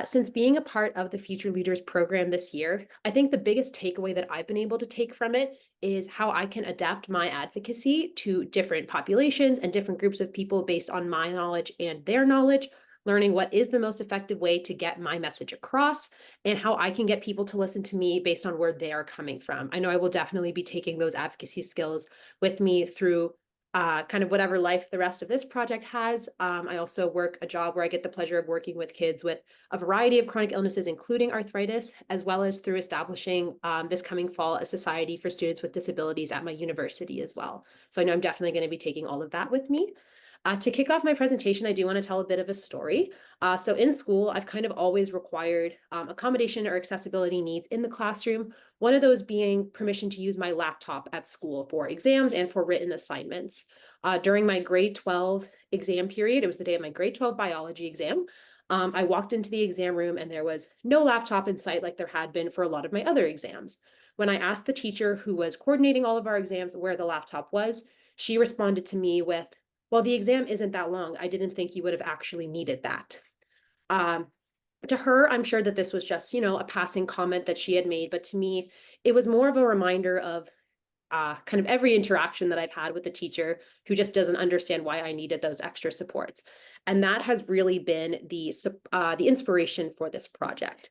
Since being a part of the Future Leaders program this year, I think the biggest takeaway that I've been able to take from it is how I can adapt my advocacy to different populations and different groups of people based on my knowledge and their knowledge, learning what is the most effective way to get my message across and how I can get people to listen to me based on where they are coming from. I know I will definitely be taking those advocacy skills with me through kind of whatever life the rest of this project has. I also work a job where I get the pleasure of working with kids with a variety of chronic illnesses, including arthritis, as well as through establishing this coming fall a society for students with disabilities at my university as well. So I know I'm definitely going to be taking all of that with me. To kick off my presentation, I do want to tell a bit of a story. So in school, I've kind of always required accommodation or accessibility needs in the classroom, one of those being permission to use my laptop at school for exams and for written assignments. During my grade 12 exam period, it was the day of my grade 12 biology exam, I walked into the exam room and there was no laptop in sight like there had been for a lot of my other exams. When I asked the teacher who was coordinating all of our exams where the laptop was, she responded to me with, "Well, the exam isn't that long. I didn't think you would have actually needed that." To her, I'm sure that this was just, a passing comment that she had made, but to me, it was more of a reminder of kind of every interaction that I've had with a teacher who just doesn't understand why I needed those extra supports. And that has really been the inspiration for this project.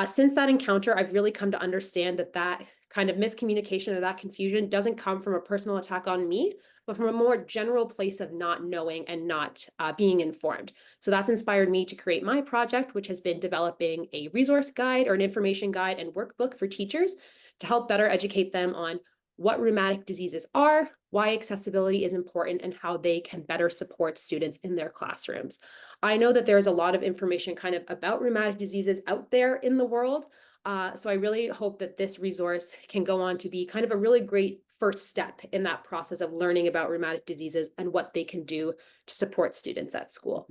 Since that encounter, I've really come to understand that kind of miscommunication or that confusion doesn't come from a personal attack on me, but from a more general place of not knowing and not being informed. So that's inspired me to create my project, which has been developing a resource guide or an information guide and workbook for teachers to help better educate them on what rheumatic diseases are, why accessibility is important, and how they can better support students in their classrooms. I know that there's a lot of information kind of about rheumatic diseases out there in the world, so I really hope that this resource can go on to be kind of a really great first step in that process of learning about rheumatic diseases and what they can do to support students at school.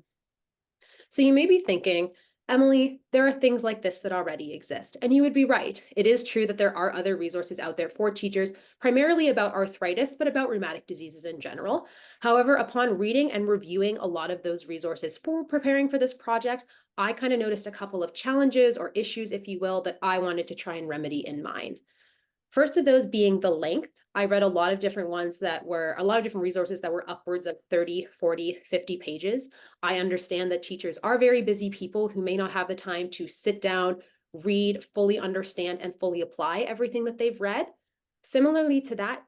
So you may be thinking, Emily, there are things like this that already exist. And you would be right. It is true that there are other resources out there for teachers, primarily about arthritis, but about rheumatic diseases in general. However, upon reading and reviewing a lot of those resources for preparing for this project, I kind of noticed a couple of challenges or issues, if you will, that I wanted to try and remedy in mine. First of those being the length. I read a lot of different ones that were a lot of different resources that were upwards of 30, 40, 50 pages. I understand that teachers are very busy people who may not have the time to sit down, read, fully understand, and fully apply everything that they've read. Similarly to that,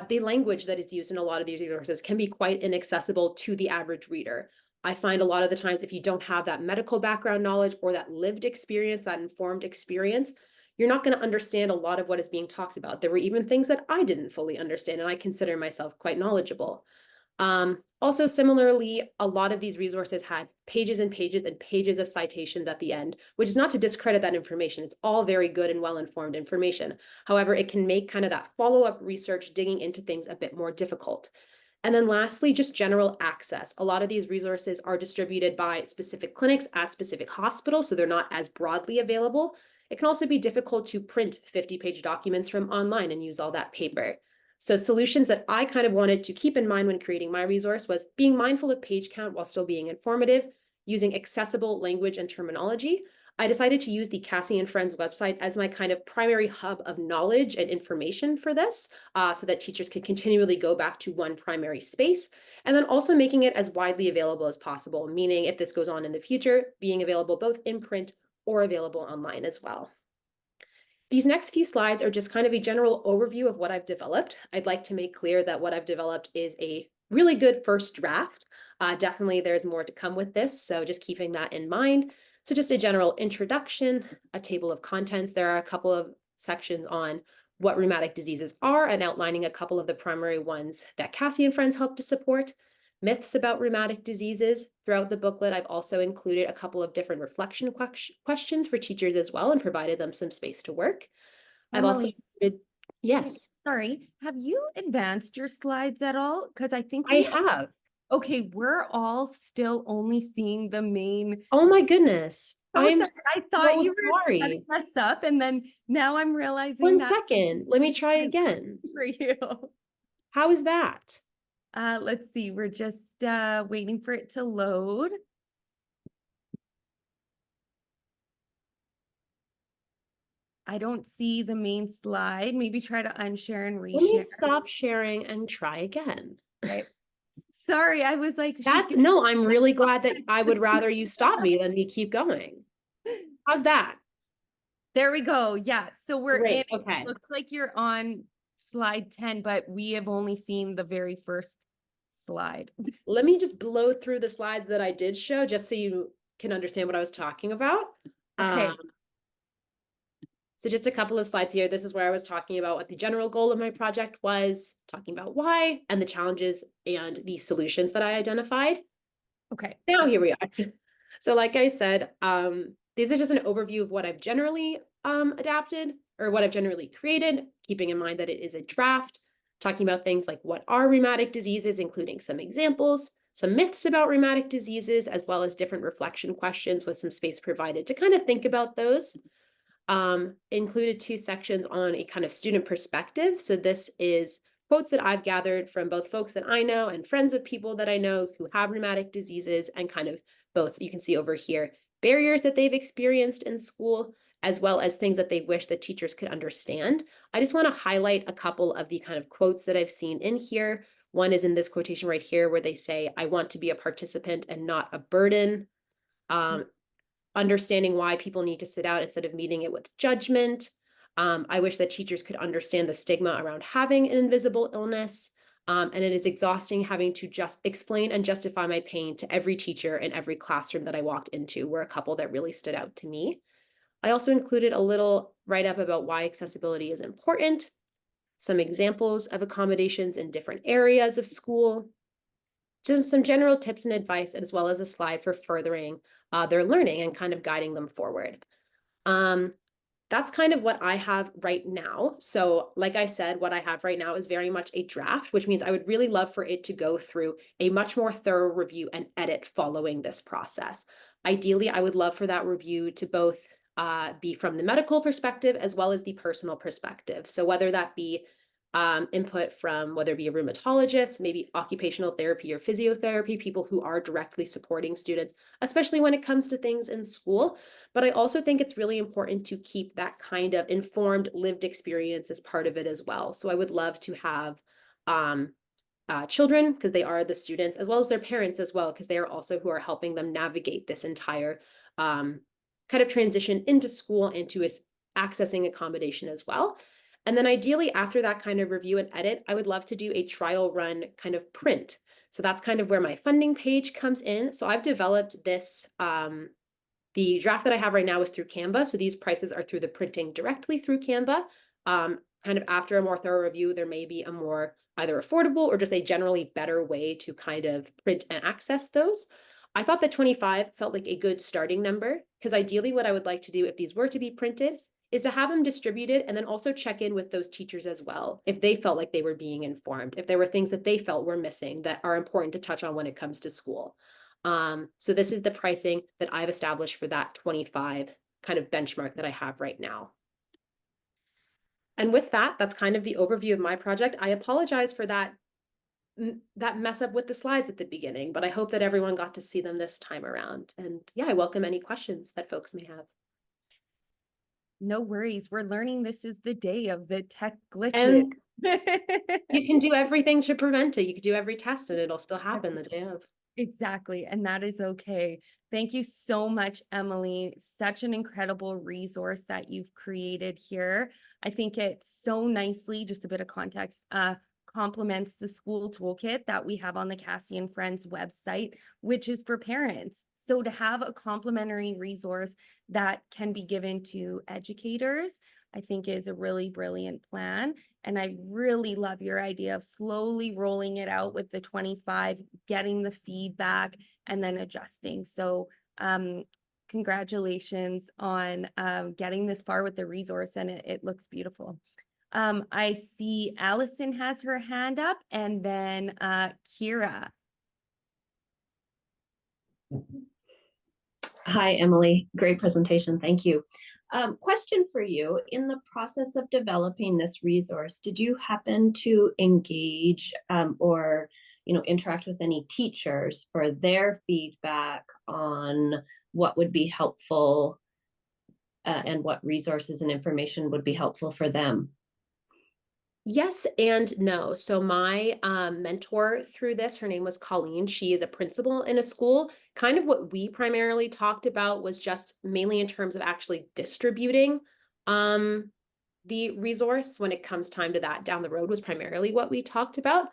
the language that is used in a lot of these resources can be quite inaccessible to the average reader. I find a lot of the times if you don't have that medical background knowledge or that lived experience, that informed experience, you're not going to understand a lot of what is being talked about. There were even things that I didn't fully understand, and I consider myself quite knowledgeable. Also, similarly, a lot of these resources had pages and pages and pages of citations at the end, which is not to discredit that information. It's all very good and well-informed information. However, it can make kind of that follow-up research, digging into things a bit more difficult. And then lastly, just general access. A lot of these resources are distributed by specific clinics at specific hospitals, so they're not as broadly available. It can also be difficult to print 50-page documents from online and use all that paper. So solutions that I kind of wanted to keep in mind when creating my resource was being mindful of page count while still being informative, using accessible language and terminology, I decided to use the Cassie and Friends website as my kind of primary hub of knowledge and information for this, so that teachers could continually go back to one primary space, and then also making it as widely available as possible, meaning if this goes on in the future, being available both in print or available online as well. These next few slides are just kind of a general overview of what I've developed. I'd like to make clear that what I've developed is a really good first draft. Definitely there's more to come with this, so just keeping that in mind. So just a general introduction, a table of contents. There are a couple of sections on what rheumatic diseases are and outlining a couple of the primary ones that Cassie and Friends help to support. Myths about rheumatic diseases. Throughout the booklet, I've also included a couple of different reflection questions for teachers as well and provided them some space to work. I've also included, yes. Sorry, have you advanced your slides at all? Because I think I have. Okay, we're all still only seeing the main. Oh my goodness. I thought so you were sorry. setting us up, and then now I'm realizing One that second. Let me try again. for you. How is that? Let's see. We're just waiting for it to load. I don't see the main slide. Maybe try to unshare and reshare. Let me stop sharing and try again. Right. Sorry, I was like, no, I'm really glad that I would rather you stop me than me keep going. How's that? There we go. Yeah. So we're Great. in. Okay. It looks like you're on slide 10, but we have only seen the very first slide. Let me just blow through the slides that I did show just so you can understand what I was talking about. Okay. So just a couple of slides here. This is where I was talking about what the general goal of my project was, talking about why and the challenges and the solutions that I identified. Okay. Now here we are. So like I said, these are just an overview of what I've generally adapted or what I've generally created, keeping in mind that it is a draft, talking about things like what are rheumatic diseases, including some examples, some myths about rheumatic diseases, as well as different reflection questions with some space provided to kind of think about those. Included 2 sections on a kind of student perspective. So this is quotes that I've gathered from both folks that I know and friends of people that I know who have rheumatic diseases, and kind of both, you can see over here, barriers that they've experienced in school, as well as things that they wish that teachers could understand. I just want to highlight a couple of the kind of quotes that I've seen in here. One is in this quotation right here where they say, "I want to be a participant and not a burden." Understanding why people need to sit out instead of meeting it with judgment. I wish that teachers could understand the stigma around having an invisible illness. And it is exhausting having to just explain and justify my pain to every teacher in every classroom that I walked into, were a couple that really stood out to me. I also included a little write-up about why accessibility is important, some examples of accommodations in different areas of school, just some general tips and advice, as well as a slide for furthering their learning and kind of guiding them forward. That's kind of what I have right now. So like I said, what I have right now is very much a draft, which means I would really love for it to go through a much more thorough review and edit following this process. Ideally, I would love for that review to both be from the medical perspective as well as the personal perspective. So whether that be input from whether it be a rheumatologist, maybe occupational therapy or physiotherapy, people who are directly supporting students, especially when it comes to things in school. But I also think it's really important to keep that kind of informed lived experience as part of it as well. So I would love to have children, because they are the students, as well as their parents as well, because they are also who are helping them navigate this entire kind of transition into school, into accessing accommodation as well. And then ideally, after that kind of review and edit, I would love to do a trial run kind of print. So that's kind of where my funding page comes in. So I've developed this, the draft that I have right now is through Canva. So these prices are through the printing directly through Canva. Kind of after a more thorough review, there may be a more either affordable or just a generally better way to kind of print and access those. I thought that 25 felt like a good starting number, because ideally what I would like to do if these were to be printed is to have them distributed and then also check in with those teachers as well, if they felt like they were being informed, if there were things that they felt were missing that are important to touch on when it comes to school. So this is the pricing that I've established for that 25 kind of benchmark that I have right now. And with that, that's kind of the overview of my project. I apologize for that mess up with the slides at the beginning, but I hope that everyone got to see them this time around. And yeah, I welcome any questions that folks may have. No worries. We're learning this is the day of the tech glitches. And you can do everything to prevent it. You could do every test and it'll still happen the day of. Exactly. And that is okay. Thank you so much, Emily. Such an incredible resource that you've created here. I think it so nicely, just a bit of context, complements the school toolkit that we have on the Cassie and Friends website, which is for parents. So to have a complementary resource that can be given to educators, I think is a really brilliant plan. And I really love your idea of slowly rolling it out with the 25, getting the feedback and then adjusting. So congratulations on getting this far with the resource, and it looks beautiful. I see Alison has her hand up, and then Kira. Hi, Emily. Great presentation. Thank you. Question for you. In the process of developing this resource, did you happen to engage or interact with any teachers for their feedback on what would be helpful and what resources and information would be helpful for them? Yes and no. So my mentor through this, her name was Colleen. She is a principal in a school. Kind of what we primarily talked about was just mainly in terms of actually distributing the resource when it comes time to that down the road was primarily what we talked about.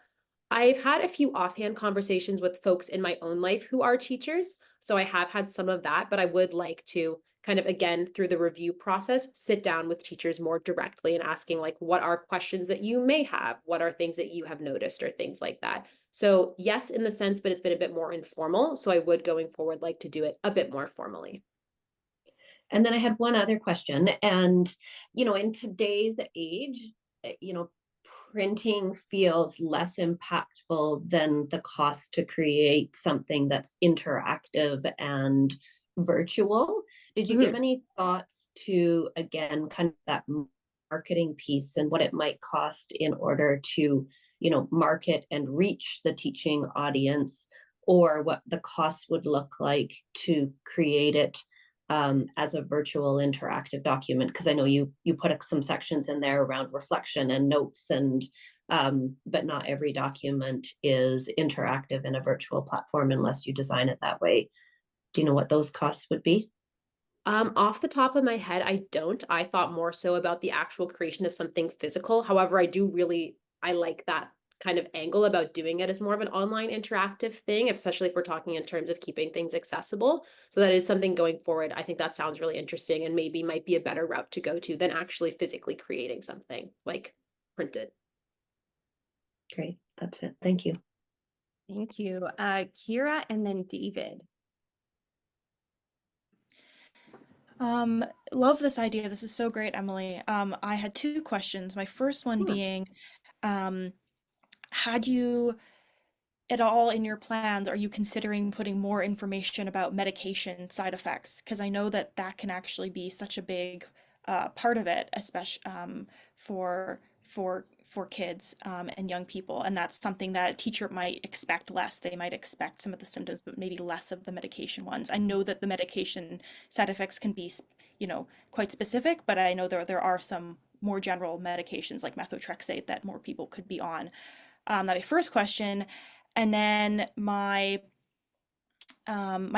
I've had a few offhand conversations with folks in my own life who are teachers. So I have had some of that, but I would like to kind of, again, through the review process, sit down with teachers more directly and asking like, what are questions that you may have? What are things that you have noticed or things like that? So yes, in the sense, but it's been a bit more informal. So I would going forward like to do it a bit more formally. And then I had one other question. And, in today's age, printing feels less impactful than the cost to create something that's interactive and virtual. Did you give any thoughts to, again, kind of that marketing piece and what it might cost in order to, market and reach the teaching audience, or what the cost would look like to create it as a virtual interactive document? Because I know you put some sections in there around reflection and notes, and but not every document is interactive in a virtual platform unless you design it that way. Do you know what those costs would be? Off the top of my head, I don't. I thought more so about the actual creation of something physical. However, I like that kind of angle about doing it as more of an online interactive thing, especially if we're talking in terms of keeping things accessible. So that is something going forward. I think that sounds really interesting and maybe might be a better route to go to than actually physically creating something like printed. Great. That's it. Thank you. Thank you. Kira and then David. Love this idea. This is so great, Emily. I had two questions. My first one being, had you at all in your plans, are you considering putting more information about medication side effects? Because I know that that can actually be such a big part of it, especially for kids and young people. And that's something that a teacher might expect less. They might expect some of the symptoms, but maybe less of the medication ones. I know that the medication side effects can be, quite specific, but I know there are some more general medications like methotrexate that more people could be on. That's my first question. And then my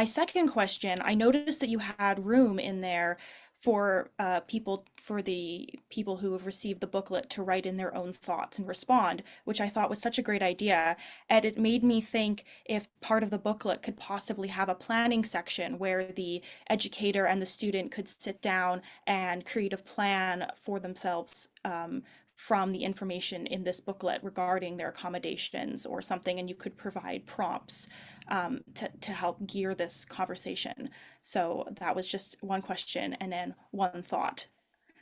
second question, I noticed that you had room in there for the people who have received the booklet to write in their own thoughts and respond, which I thought was such a great idea. And it made me think if part of the booklet could possibly have a planning section where the educator and the student could sit down and create a plan for themselves from the information in this booklet regarding their accommodations or something, and you could provide prompts to help gear this conversation. So that was just one question and then one thought.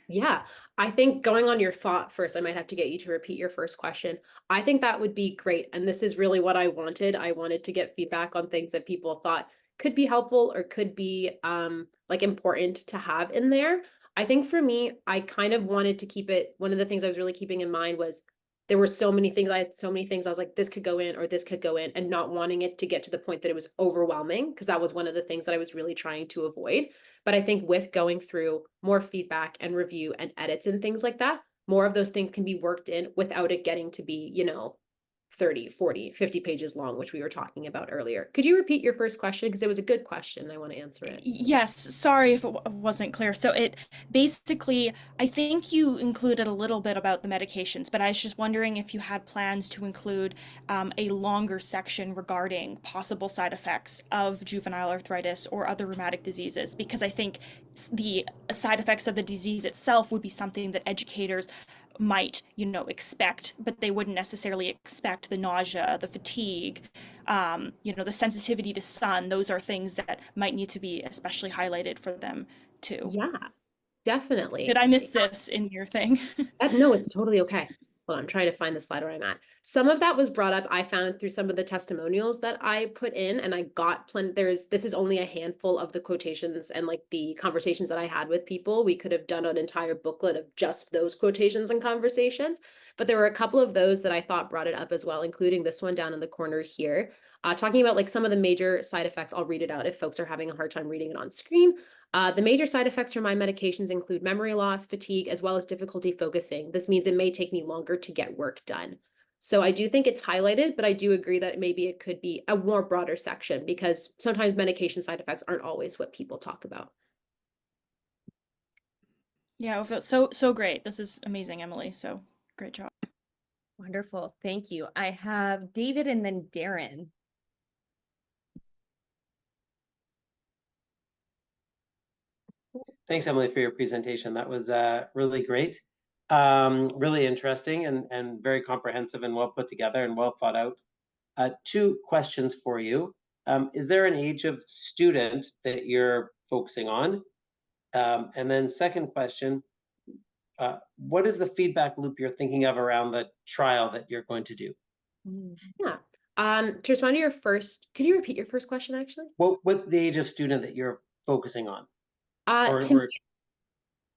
Yeah, I think going on your thought first, I might have to get you to repeat your first question. I think that would be great. And this is really what I wanted. I wanted to get feedback on things that people thought could be helpful or could be like important to have in there. I think for me, I kind of wanted to keep it, one of the things I was really keeping in mind was there were so many things, I had so many things I was like, this could go in or this could go in, and not wanting it to get to the point that it was overwhelming, because that was one of the things that I was really trying to avoid. But I think with going through more feedback and review and edits and things like that, more of those things can be worked in without it getting to be, 30, 40, 50 pages long, which we were talking about earlier. Could you repeat your first question? Because it was a good question, and I want to answer it. Yes, sorry if it wasn't clear. So it basically, I think you included a little bit about the medications, but I was just wondering if you had plans to include a longer section regarding possible side effects of juvenile arthritis or other rheumatic diseases, because I think the side effects of the disease itself would be something that educators might, expect, but they wouldn't necessarily expect the nausea, the fatigue, the sensitivity to sun. Those are things that might need to be especially highlighted for them too. Yeah, definitely. Did I miss this in your thing? No, it's totally okay. Hold on, I'm trying to find the slide where I'm at. Some of that was brought up, I found through some of the testimonials that I put in, and I got plenty. This is only a handful of the quotations and like the conversations that I had with people. We could have done an entire booklet of just those quotations and conversations, but there were a couple of those that I thought brought it up as well, including this one down in the corner here, talking about like some of the major side effects. I'll read it out if folks are having a hard time reading it on screen. The major side effects from my medications include memory loss, fatigue, as well as difficulty focusing. This means it may take me longer to get work done. So I do think it's highlighted, but I do agree that maybe it could be a more broader section, because sometimes medication side effects aren't always what people talk about. Yeah, so great. This is amazing, Emily. So great job. Wonderful. Thank you. I have David and then Darren. Thanks, Emily, for your presentation. That was really great, really interesting, and very comprehensive and well put together and well thought out. 2 questions for you. Is there an age of student that you're focusing on? And then second question, what is the feedback loop you're thinking of around the trial that you're going to do? Yeah. To respond to your first, could you repeat your first question actually? What's the age of student that you're focusing on?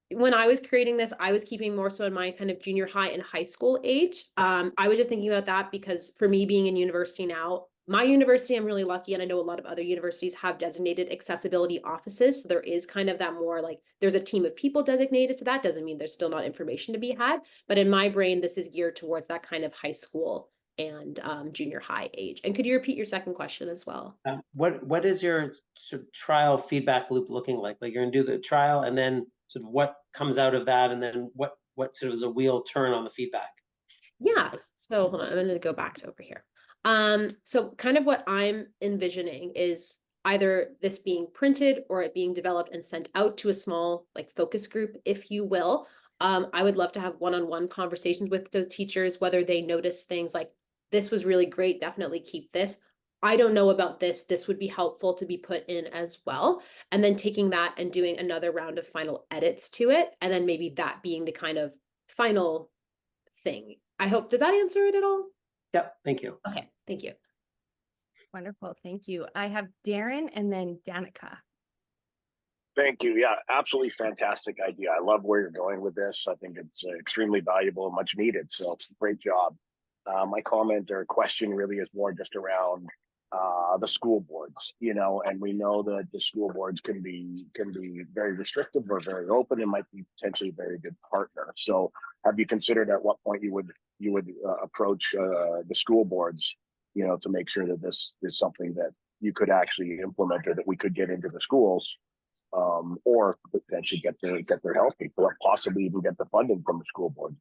When I was creating this, I was keeping more so in mind kind of junior high and high school age. I was just thinking about that because for me being in university now, my university, I'm really lucky, and I know a lot of other universities have designated accessibility offices. So there is kind of that more like there's a team of people designated to that. Doesn't mean there's still not information to be had. But in my brain, this is geared towards that kind of high school and junior high age. And could you repeat your second question as well? What is your sort of trial feedback loop looking like? Like you're gonna do the trial, and then sort of what comes out of that, and then what sort of is a wheel turn on the feedback? Yeah. So hold on, I'm going to go back to over here. So kind of what I'm envisioning is either this being printed or it being developed and sent out to a small like focus group, if you will. I would love to have one-on-one conversations with the teachers, whether they notice things like this was really great, definitely keep this. I don't know about this. This would be helpful to be put in as well. And then taking that and doing another round of final edits to it. And then maybe that being the kind of final thing. I hope, does that answer it at all? Yep, thank you. Okay, thank you. Wonderful, thank you. I have Darren and then Danica. Thank you. Yeah, absolutely fantastic idea. I love where you're going with this. I think it's extremely valuable and much needed. So it's a great job. My comment or question really is more just around the school boards, and we know that the school boards can be very restrictive or very open and might be potentially a very good partner. So have you considered at what point you would approach the school boards, to make sure that this is something that you could actually implement or that we could get into the schools, or potentially get their help, or possibly even get the funding from the school board?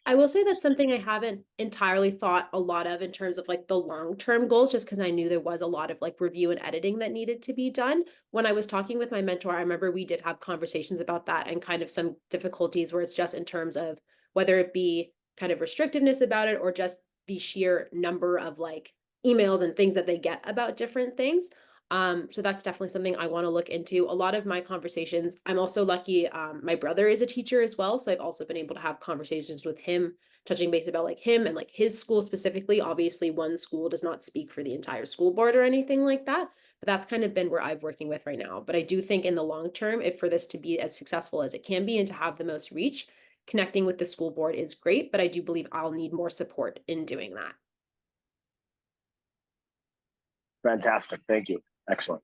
I will say that's something I haven't entirely thought a lot of in terms of like the long-term goals, just because I knew there was a lot of like review and editing that needed to be done. When I was talking with my mentor, I remember we did have conversations about that and kind of some difficulties where it's just in terms of whether it be kind of restrictiveness about it or just the sheer number of like emails and things that they get about different things. So that's definitely something I want to look into. A lot of my conversations, I'm also lucky, my brother is a teacher as well. So I've also been able to have conversations with him, touching base about like him and like his school specifically. Obviously, one school does not speak for the entire school board or anything like that, but that's kind of been where I'm working with right now. But I do think in the long term, if for this to be as successful as it can be and to have the most reach, connecting with the school board is great, but I do believe I'll need more support in doing that. Fantastic. Thank you. Excellent.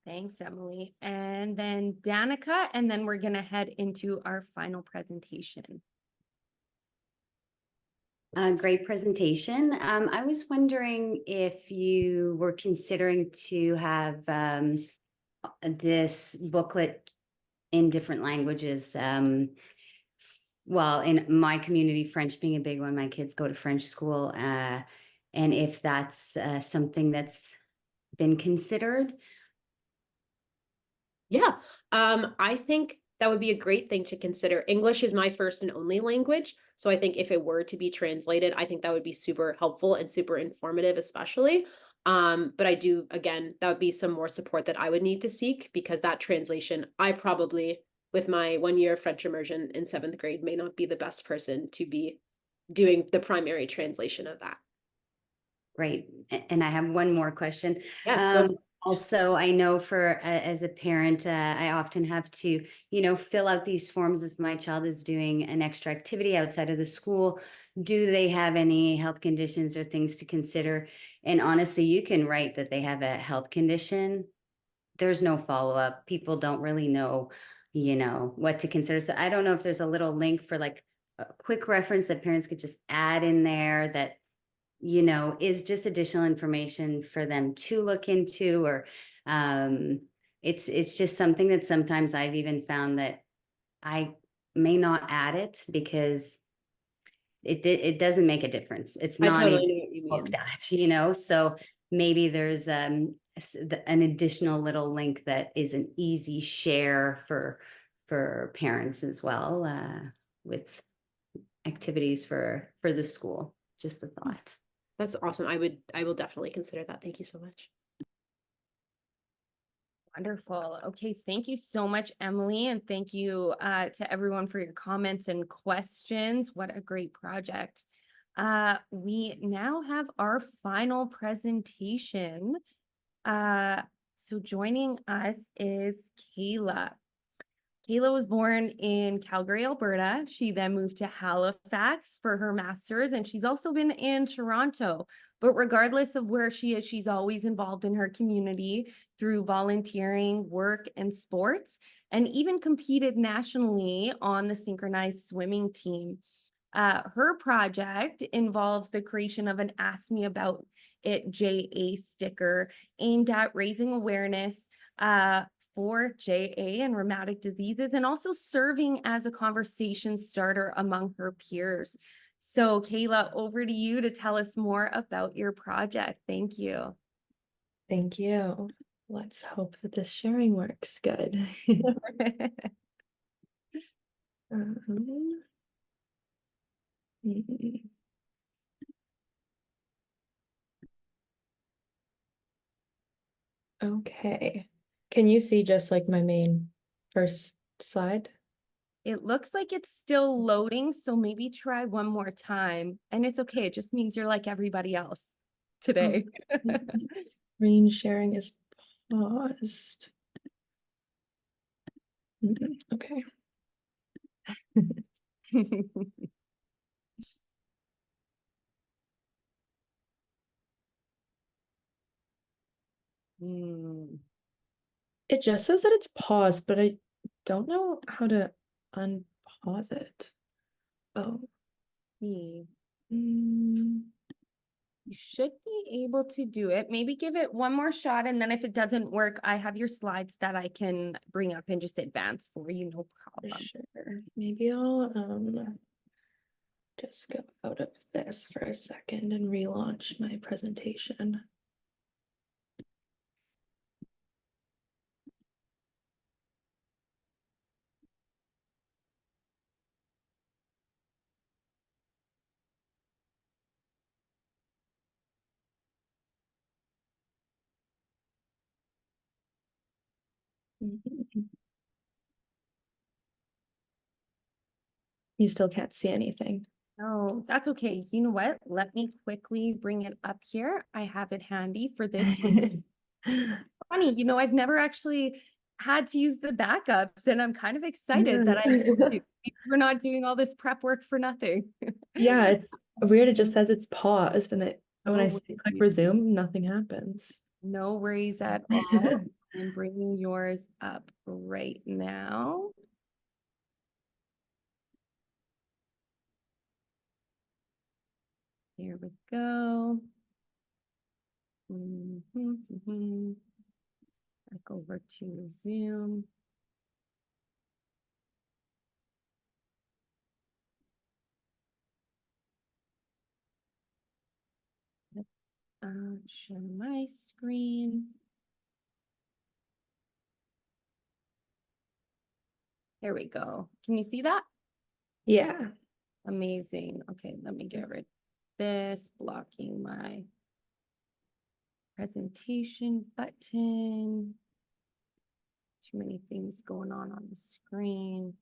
Thanks, Emily. And then Danica, and then we're going to head into our final presentation. Great presentation. I was wondering if you were considering to have this booklet in different languages. Well, in my community, French being a big one, my kids go to French school, and if that's something that's been considered. Yeah, I think that would be a great thing to consider. English is my first and only language. So I think if it were to be translated, I think that would be super helpful and super informative, especially. But I do, again, that would be some more support that I would need to seek, because that translation, I probably, with my 1 year French immersion in 7th grade, may not be the best person to be doing the primary translation of that. Great. And I have one more question. Yes. Also, I know for as a parent, I often have to, fill out these forms if my child is doing an extra activity outside of the school. Do they have any health conditions or things to consider? And honestly, you can write that they have a health condition. There's no follow-up. People don't really know, what to consider. So I don't know if there's a little link for like a quick reference that parents could just add in there that is just additional information for them to look into, or it's just something that sometimes I've even found that I may not add it because it doesn't make a difference. It's not totally even know what you mean. looked at, so maybe there's an additional little link that is an easy share for parents as well, with activities for the school. Just a thought. That's awesome. I will definitely consider that. Thank you so much. Wonderful. Okay, thank you so much, Emily, and thank you to everyone for your comments and questions. What a great project. We now have our final presentation. So joining us is Kayla. Kayla was born in Calgary, Alberta. She then moved to Halifax for her master's, and she's also been in Toronto. But regardless of where she is, she's always involved in her community through volunteering, work, and sports, and even competed nationally on the synchronized swimming team. Her project involves the creation of an Ask Me About It JA sticker aimed at raising awareness for JA and rheumatic diseases, and also serving as a conversation starter among her peers. So Kayla, over to you to tell us more about your project. Thank you. Thank you. Let's hope that this sharing works good. Okay. Can you see just like my main first slide? It looks like it's still loading, so maybe try one more time. And it's okay, it just means you're like everybody else today. Screen sharing is paused. Okay. It just says that it's paused, but I don't know how to unpause it. Oh. You should be able to do it. Maybe give it one more shot, and then if it doesn't work, I have your slides that I can bring up and just advance for you, no problem. Sure. Maybe I'll just go out of this for a second and relaunch my presentation. You still can't see anything. Oh, that's okay. You know what? Let me quickly bring it up here. I have it handy for this. Funny, I've never actually had to use the backups, and I'm kind of excited that I we're not doing all this prep work for nothing. Yeah, it's weird. It just says it's paused, and when I No click worries. resume, nothing happens. No worries at all. I'm bringing yours up right now. Here we go. Back over to Zoom. Let's share my screen. There we go. Can you see that? Yeah. Amazing. Okay, let me get rid of this, blocking my presentation button. Too many things going on the screen.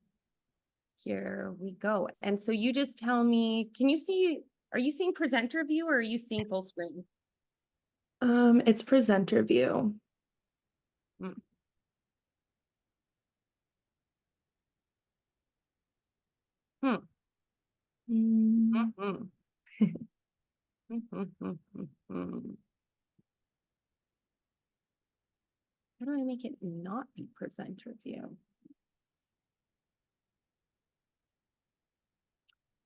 Here we go. And so you just tell me, can you see, are you seeing presenter view or are you seeing full screen? It's presenter view. Hmm. Hmm. Mm-hmm. How do I make it not be presenter view?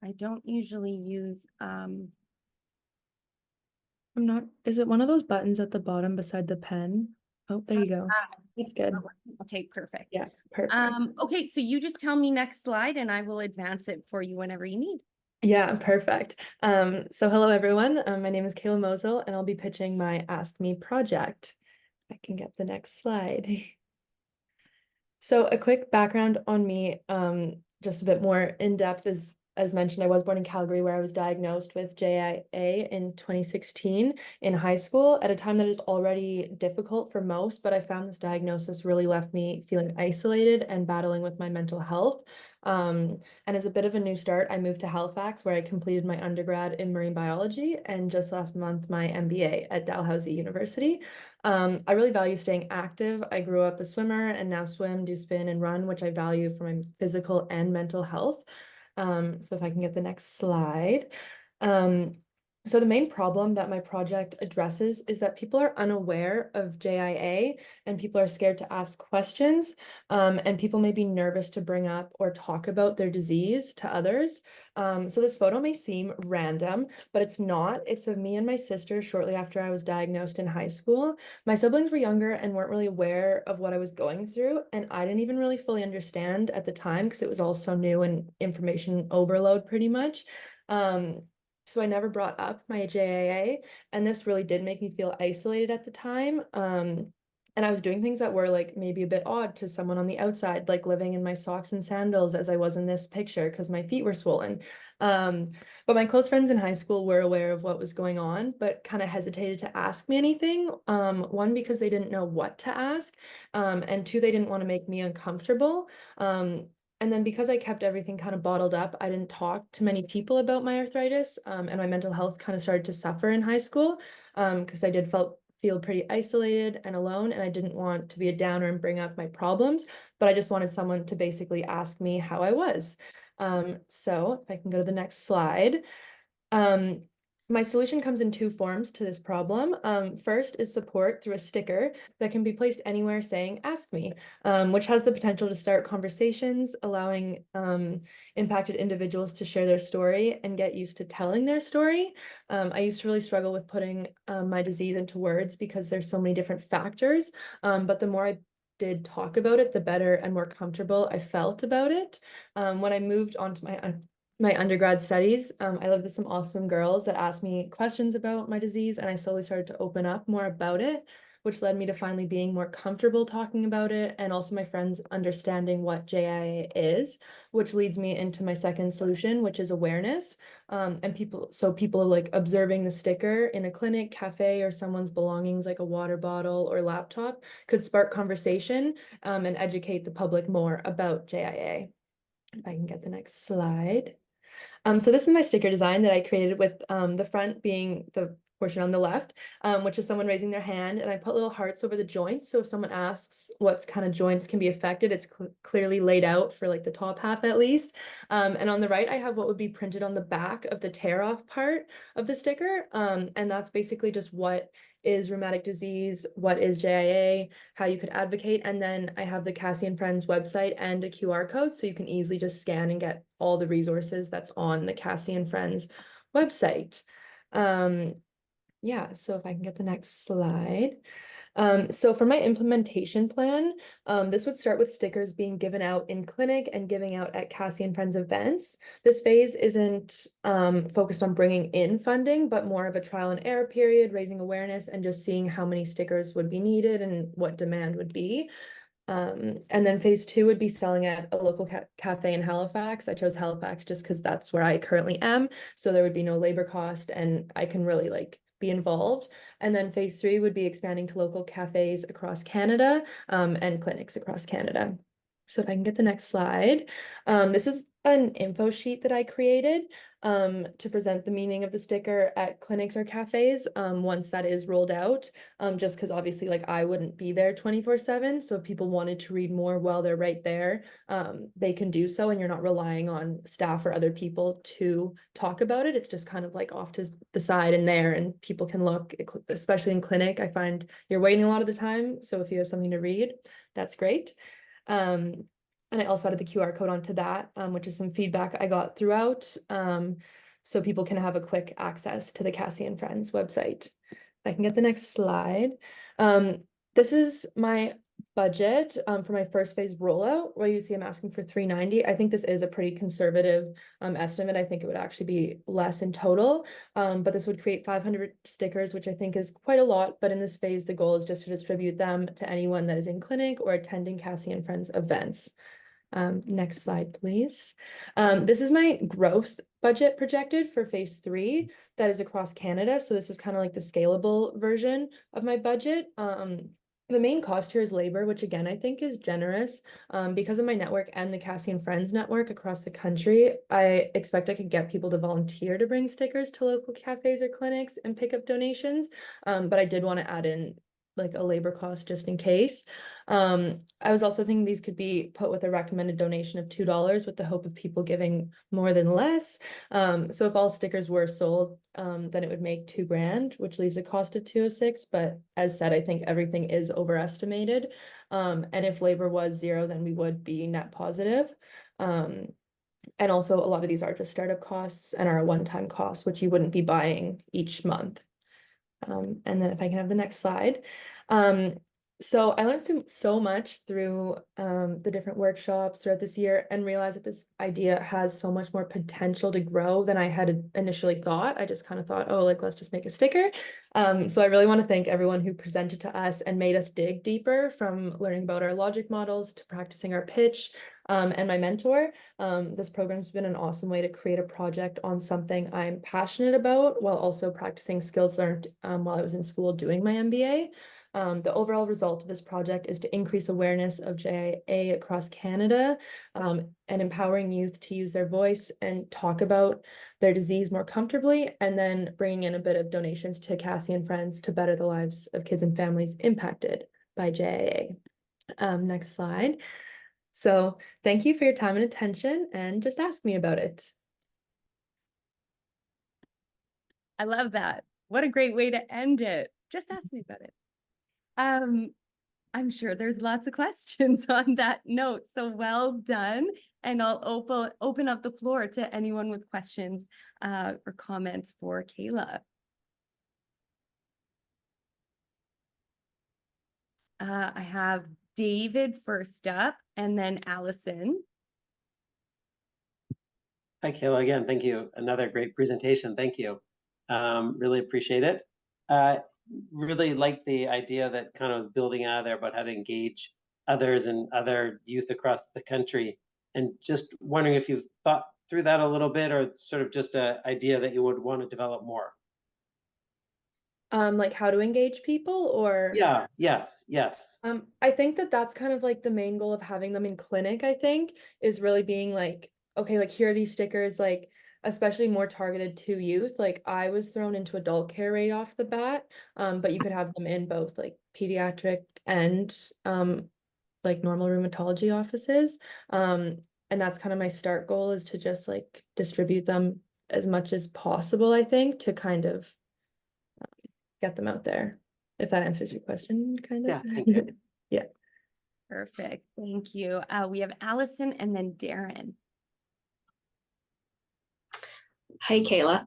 I don't usually use I'm not, is it one of those buttons at the bottom beside the pen? Oh, there you go. That's good. Okay, perfect. Yeah, perfect. Okay, so you just tell me next slide and I will advance it for you whenever you need. Yeah, perfect. So hello everyone. My name is Kayla Mosel and I'll be pitching my Ask Me project. I can get the next slide. So a quick background on me, just a bit more in depth is, as mentioned, I was born in Calgary where I was diagnosed with JIA in 2016 in high school at a time that is already difficult for most, but I found this diagnosis really left me feeling isolated and battling with my mental health. And as a bit of a new start, I moved to Halifax where I completed my undergrad in marine biology and just last month my MBA at Dalhousie University. I really value staying active. I grew up a swimmer and now swim, do spin and run, which I value for my physical and mental health. So if I can get the next slide. So the main problem that my project addresses is that people are unaware of JIA and people are scared to ask questions, and people may be nervous to bring up or talk about their disease to others. So this photo may seem random, but it's not. It's of me and my sister shortly after I was diagnosed in high school. My siblings were younger and weren't really aware of what I was going through, and I didn't even really fully understand at the time because it was all so new and information overload pretty much. So I never brought up my JIA, and this really did make me feel isolated at the time. And I was doing things that were like maybe a bit odd to someone on the outside, like living in my socks and sandals as I was in this picture because my feet were swollen. But my close friends in high school were aware of what was going on, but kind of hesitated to ask me anything. One, because they didn't know what to ask, and two, they didn't want to make me uncomfortable. And then because I kept everything kind of bottled up, I didn't talk to many people about my arthritis, and my mental health kind of started to suffer in high school, because I did feel pretty isolated and alone, and I didn't want to be a downer and bring up my problems, but I just wanted someone to basically ask me how I was. So if I can go to the next slide. My solution comes in two forms to this problem. First is support through a sticker that can be placed anywhere saying, ask me, which has the potential to start conversations, allowing impacted individuals to share their story and get used to telling their story. I used to really struggle with putting my disease into words because there's so many different factors, but the more I did talk about it, the better and more comfortable I felt about it. When I moved on to my undergrad studies, I lived with some awesome girls that asked me questions about my disease, and I slowly started to open up more about it, which led me to finally being more comfortable talking about it, and also my friends understanding what JIA is, which leads me into my second solution, which is awareness. And people like observing the sticker in a clinic, cafe, or someone's belongings like a water bottle or laptop could spark conversation, and educate the public more about JIA. If I can get the next slide. So this is my sticker design that I created with the front being the portion on the left, which is someone raising their hand, and I put little hearts over the joints. So if someone asks what kind of joints can be affected, it's clearly laid out for like the top half at least. And on the right, I have what would be printed on the back of the tear off part of the sticker. And that's basically just what is rheumatic disease, what is JIA, how you could advocate. And then I have the Cassie and Friends website and a QR code, so you can easily just scan and get all the resources that's on the Cassie and Friends website. Yeah, so if I can get the next slide. So for my implementation plan, this would start with stickers being given out in clinic and giving out at Cassie and Friends events. This phase isn't focused on bringing in funding, but more of a trial and error period, raising awareness and just seeing how many stickers would be needed and what demand would be. And then phase 2 would be selling at a local cafe in Halifax. I chose Halifax just because that's where I currently am. So there would be no labor cost and I can really like be involved. And then phase 3 would be expanding to local cafes across Canada and clinics across Canada. So if I can get the next slide. This is an info sheet that I created to present the meaning of the sticker at clinics or cafes once that is rolled out, just because obviously like I wouldn't be there 24/7. So if people wanted to read more while they're right there, they can do so, and you're not relying on staff or other people to talk about it. It's just kind of like off to the side and there, and people can look, especially in clinic. I find you're waiting a lot of the time. So if you have something to read, that's great. And I also added the QR code onto that, which is some feedback I got throughout, so people can have a quick access to the Cassie and Friends website. If I can get the next slide. This is my budget for my first phase rollout, where you see I'm asking for $390. I think this is a pretty conservative estimate. I think it would actually be less in total, but this would create 500 stickers, which I think is quite a lot. But in this phase, the goal is just to distribute them to anyone that is in clinic or attending Cassie and Friends events. Next slide, please. This is my growth budget projected for phase 3 that is across Canada. So this is kind of like the scalable version of my budget. The main cost here is labor, which again, I think is generous. Because of my network and the Cassie and Friends network across the country, I expect I could get people to volunteer to bring stickers to local cafes or clinics and pick up donations. But I did want to add in like a labor cost just in case. I was also thinking these could be put with a recommended donation of $2 with the hope of people giving more than less. So if all stickers were sold, then it would make $2,000, which leaves a cost of $206. But as said, I think everything is overestimated. And if labor was 0, then we would be net positive. And also a lot of these are just startup costs and are a one-time cost, which you wouldn't be buying each month. And then if I can have the next slide. So I learned so much through the different workshops throughout this year, and realized that this idea has so much more potential to grow than I had initially thought. I just kind of thought, oh, like, let's just make a sticker. So I really want to thank everyone who presented to us and made us dig deeper, from learning about our logic models to practicing our pitch. And my mentor. This program's been an awesome way to create a project on something I'm passionate about, while also practicing skills learned while I was in school doing my MBA. The overall result of this project is to increase awareness of JIA across Canada, and empowering youth to use their voice and talk about their disease more comfortably, and then bringing in a bit of donations to Cassie and Friends to better the lives of kids and families impacted by JIA. Next slide. So thank you for your time and attention, and just ask me about it. I love that. What a great way to end it. Just ask me about it. I'm sure there's lots of questions on that note, so well done. And I'll open up the floor to anyone with questions or comments for Kayla. I have David first up, and then Alison. Hi, Kayla. Again, thank you. Another great presentation. Thank you. Really appreciate it. Really like the idea that kind of was building out of there about how to engage others and other youth across the country. And just wondering if you've thought through that a little bit, or sort of just an idea that you would want to develop more. Like how to engage people, or? Yeah, yes. I think that that's kind of like the main goal of having them in clinic, I think, is really being like, okay, like here are these stickers, like especially more targeted to youth. Like I was thrown into adult care right off the bat, but you could have them in both like pediatric and like normal rheumatology offices. And that's kind of my start goal, is to just like distribute them as much as possible, I think, to kind of get them out there. If that answers your question, kind of. Yeah, thank you. Yeah. Perfect. Thank you. We have Alison and then Darren. Hi, Kayla.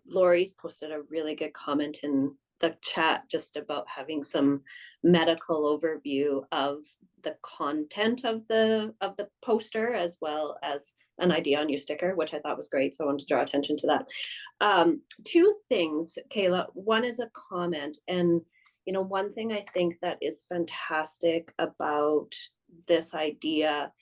Lori's posted a really good comment in the chat just about having some medical overview of the content of the poster, as well as an idea on your sticker, which I thought was great. So I wanted to draw attention to that. Two things, Kayla. One is a comment, and one thing I think that is fantastic about this idea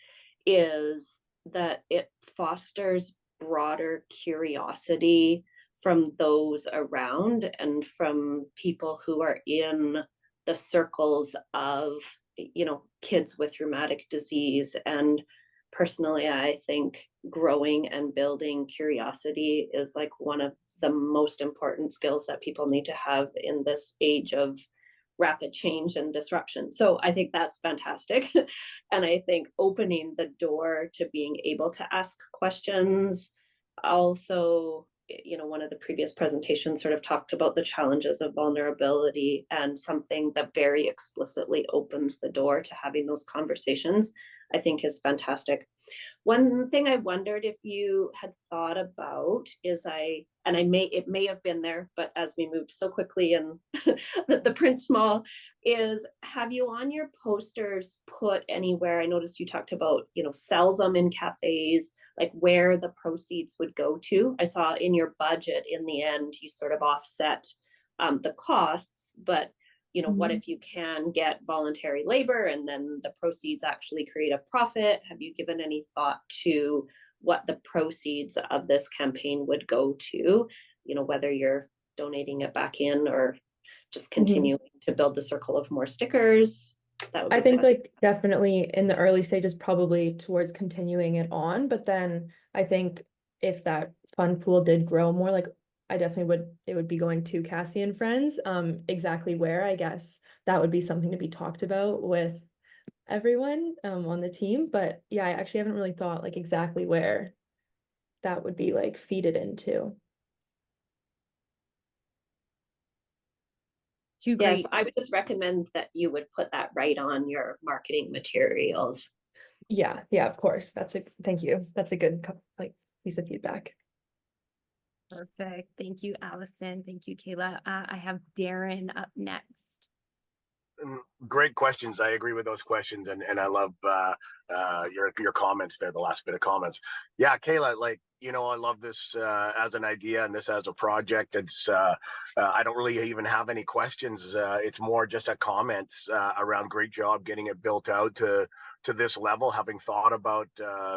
is that it fosters broader curiosity from those around and from people who are in the circles of kids with rheumatic disease. And personally, I think growing and building curiosity is like one of the most important skills that people need to have in this age of rapid change and disruption. So I think that's fantastic. And I think opening the door to being able to ask questions. Also, one of the previous presentations sort of talked about the challenges of vulnerability, and something that very explicitly opens the door to having those conversations, I think is fantastic. One thing I wondered if you had thought about is it may have been there, but as we moved so quickly and the print small, is have you on your posters put anywhere, I noticed you talked about, sell them in cafes, like where the proceeds would go to? I saw in your budget in the end, you sort of offset the costs, but what if you can get voluntary labor and then the proceeds actually create a profit? Have you given any thought to what the proceeds of this campaign would go to, whether you're donating it back in or just continuing to build the circle of more stickers? That would be I think fantastic. like definitely in the early stages, probably towards continuing it on. But then I think if that fund pool did grow more, like I definitely it would be going to Cassie and friends. Exactly where, I guess that would be something to be talked about with everyone on the team. But yeah, I actually haven't really thought like exactly where that would be like feeded into. Yes, I would just recommend that you would put that right on your marketing materials. Yeah, of course. Thank you. That's a good piece of feedback. Perfect. Thank you, Alison. Thank you, Kayla. I have Darren up next. Great questions. I agree with those questions, and I love your comments there, the last bit of comments. Yeah, Kayla, I love this as an idea and this as a project. It's I don't really even have any questions. It's more just a comments around great job getting it built out to this level, having thought about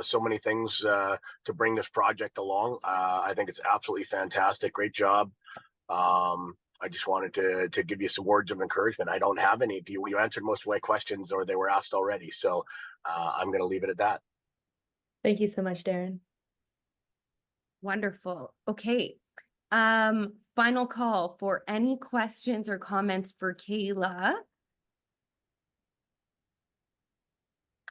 so many things to bring this project along. I think it's absolutely fantastic. Great job. I just wanted to give you some words of encouragement. I don't have any. You answered most of my questions, or they were asked already. So I'm going to leave it at that. Thank you so much, Darren. Wonderful. Okay. Final call for any questions or comments for Kayla.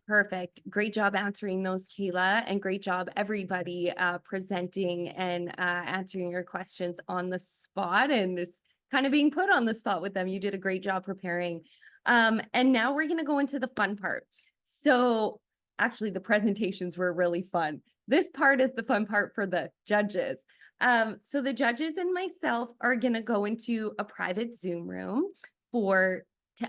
Perfect. Great job answering those, Kayla, and great job everybody presenting and answering your questions on the spot, and it's kind of being put on the spot with them. You did a great job preparing. And now we're going to go into the fun part. So actually the presentations were really fun. This part is the fun part for the judges. So the judges and myself are going to go into a private Zoom room for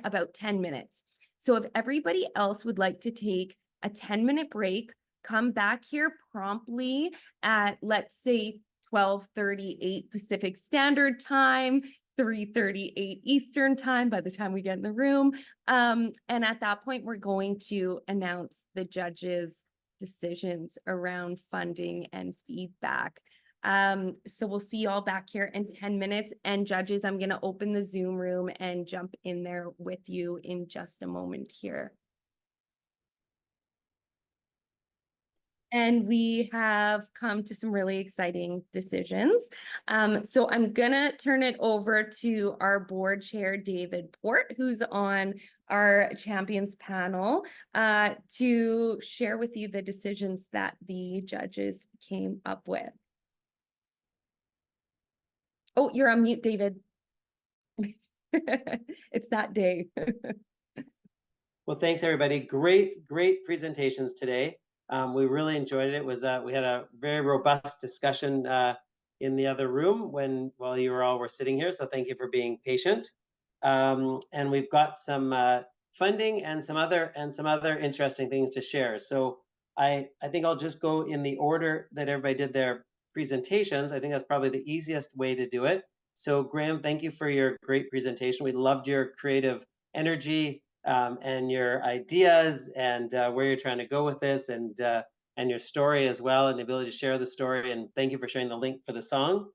about 10 minutes. So if everybody else would like to take a 10-minute break, come back here promptly at, let's say, 12:38 Pacific Standard Time, 3:38 Eastern Time by the time we get in the room. And at that point, we're going to announce the judges' decisions around funding and feedback. So we'll see you all back here in 10 minutes. And judges, I'm going to open the Zoom room and jump in there with you in just a moment here. and we have come to some really exciting decisions. So I'm gonna turn it over to our board chair, David Porte, who's on our champions panel, to share with you the decisions that the judges came up with. Oh, you're on mute, David. It's that day. Well, thanks everybody. Great presentations today. We really enjoyed it. It was we had a very robust discussion in the other room while you were sitting here. So thank you for being patient. And we've got some funding and some other interesting things to share. So I think I'll just go in the order that everybody did their presentations. I think that's probably the easiest way to do it. So Graeme, thank you for your great presentation. We loved your creative energy and your ideas and where you're trying to go with this and your story as well, and the ability to share the story. And thank you for sharing the link for the song.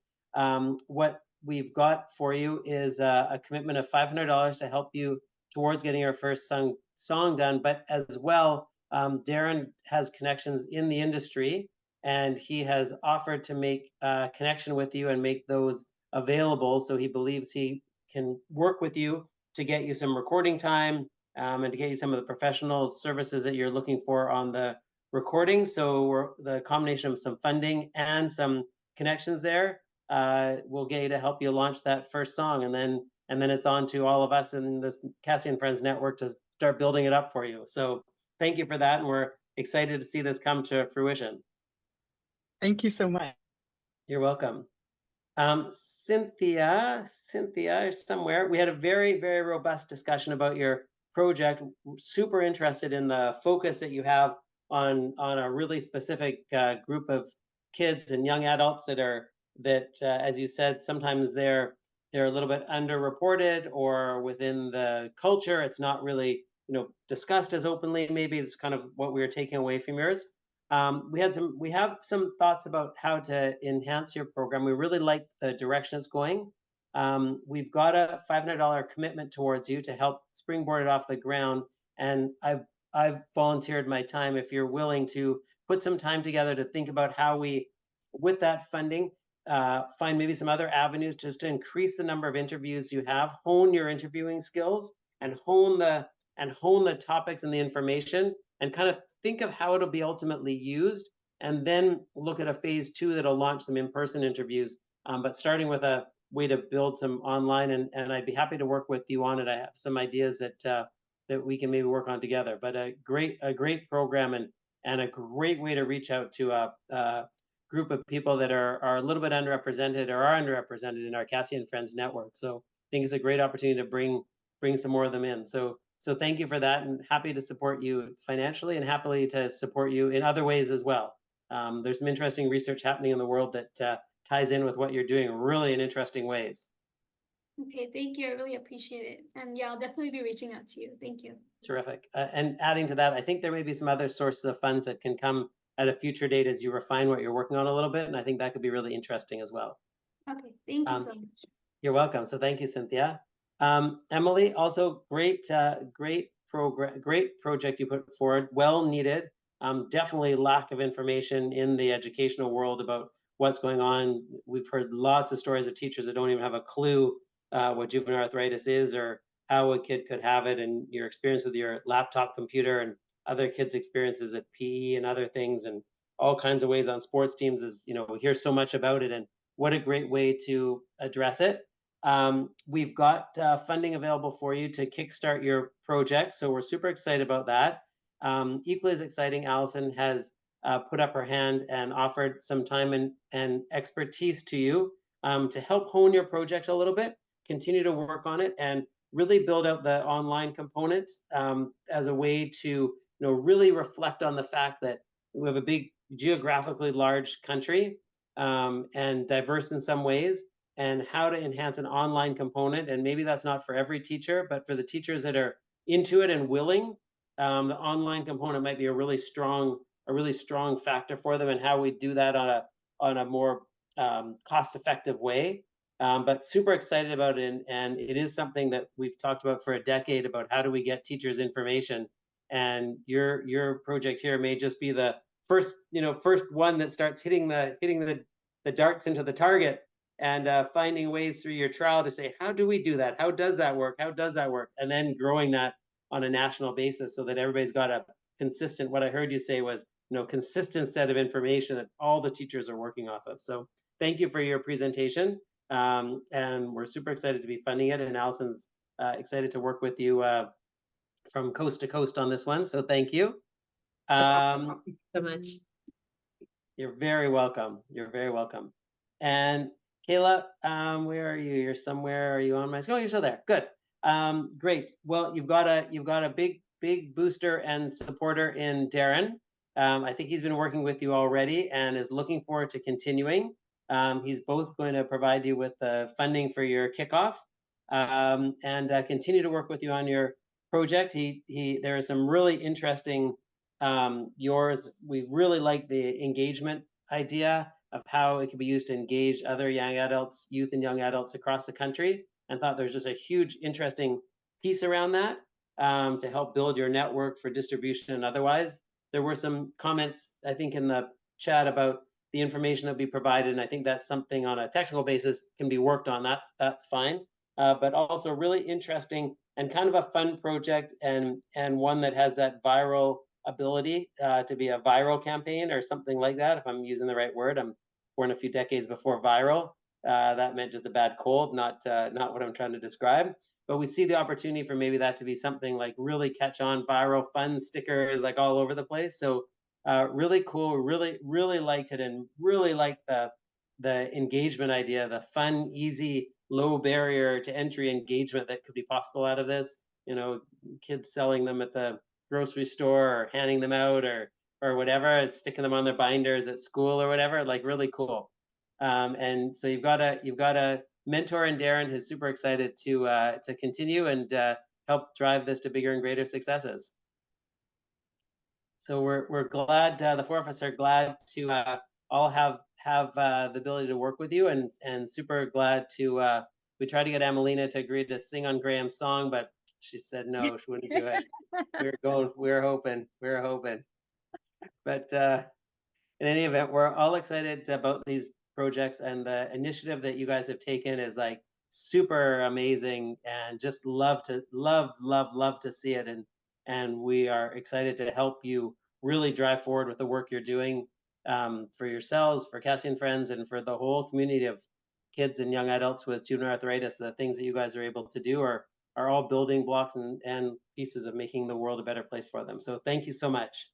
What we've got for you is a commitment of $500 to help you towards getting your first song done. But as well, Darren has connections in the industry, and he has offered to make a connection with you and make those available. So he believes he can work with you to get you some recording time and to get you some of the professional services that you're looking for on the recording. So the combination of some funding and some connections there will get you to help you launch that first song, and then it's on to all of us in this Cassie and Friends network to start building it up for you. So thank you for that, and we're excited to see this come to fruition. Thank you so much. You're welcome. Cynthia somewhere. We had a very robust discussion about your project. Super interested in the focus that you have on a really specific group of kids and young adults that as you said, sometimes they're a little bit underreported, or within the culture it's not really discussed as openly. Maybe it's kind of what we were taking away from yours. We have some thoughts about how to enhance your program. We really like the direction it's going. We've got a $500 commitment towards you to help springboard it off the ground, and I've volunteered my time if you're willing to put some time together to think about how we, with that funding, find maybe some other avenues just to increase the number of interviews you have, hone your interviewing skills, and hone the topics and the information, and kind of think of how it'll be ultimately used, and then look at a phase 2 that'll launch some in-person interviews, but starting with a way to build some online, and I'd be happy to work with you on it. I have some ideas that we can maybe work on together, but a great program and a great way to reach out to a group of people that are a little bit underrepresented or are underrepresented in our Cassie and Friends network. So I think it's a great opportunity to bring some more of them in. So thank you for that, and happy to support you financially and happily to support you in other ways as well. There's some interesting research happening in the world that ties in with what you're doing really in interesting ways. Okay, thank you. I really appreciate it. And yeah, I'll definitely be reaching out to you. Thank you. Terrific. And adding to that, I think there may be some other sources of funds that can come at a future date as you refine what you're working on a little bit. And I think that could be really interesting as well. Okay, thank you so much. You're welcome. So thank you, Cynthia. Emily, also great project you put forward. Well needed. Definitely lack of information in the educational world about what's going on. We've heard lots of stories of teachers that don't even have a clue what juvenile arthritis is or how a kid could have it, and your experience with your laptop computer and other kids' experiences at PE and other things, and all kinds of ways on sports teams is, we hear so much about it, and what a great way to address it. We've got funding available for you to kickstart your project, so we're super excited about that. Equally as exciting, Alison has put up her hand and offered some time and expertise to you to help hone your project a little bit, continue to work on it, and really build out the online component as a way to really reflect on the fact that we have a big geographically large country and diverse in some ways, and how to enhance an online component. And maybe that's not for every teacher, but for the teachers that are into it and willing, the online component might be a really strong factor for them, and how we do that on a more cost-effective way. But super excited about it, and it is something that we've talked about for a decade, about how do we get teachers information, and your project here may just be the first one that starts hitting the darts into the target, and finding ways through your trial to say, how do we do that? How does that work? How does that work? And then growing that on a national basis so that everybody's got a consistent, what I heard you say was, consistent set of information that all the teachers are working off of. So thank you for your presentation. And we're super excited to be funding it. And Alison's excited to work with you from coast to coast on this one. So thank you. So much. You're very welcome. You're very welcome. And Kayla, where are you? You're somewhere. Are you on my screen? Oh, you're still there. Good. Great. Well, you've got a big booster and supporter in Darren. I think he's been working with you already and is looking forward to continuing. He's both going to provide you with the funding for your kickoff and continue to work with you on your project. There are some really interesting yours. We really like the engagement idea of how it can be used to engage other young adults, youth and young adults across the country, and thought there's just a huge interesting piece around that to help build your network for distribution and otherwise. There were some comments, I think, in the chat about the information that we provided, and I think that's something on a technical basis can be worked on. That's fine, but also really interesting and kind of a fun project, and one that has that viral ability to be a viral campaign or something like that, if I'm using the right word. I'm born a few decades before viral. That meant just a bad cold, not what I'm trying to describe. But we see the opportunity for maybe that to be something like really catch on, viral, fun stickers like all over the place. So really cool, really liked it, and really liked the engagement idea, the fun, easy, low barrier to entry engagement that could be possible out of this. Kids selling them at the grocery store or handing them out or whatever, and sticking them on their binders at school or whatever, like really cool. And so you've got a mentor in Darren who's super excited to continue and help drive this to bigger and greater successes. So we're glad, the four of us are glad to all have the ability to work with you, and super glad to we tried to get Amelina to agree to sing on Graham's song, but she said no, she wouldn't do it. We were hoping. But in any event, we're all excited about these projects, and the initiative that you guys have taken is like super amazing, and just love to see it. And we are excited to help you really drive forward with the work you're doing for yourselves, for Cassie and friends, and for the whole community of kids and young adults with juvenile arthritis. The things that you guys are able to do are all building blocks and pieces of making the world a better place for them. So thank you so much.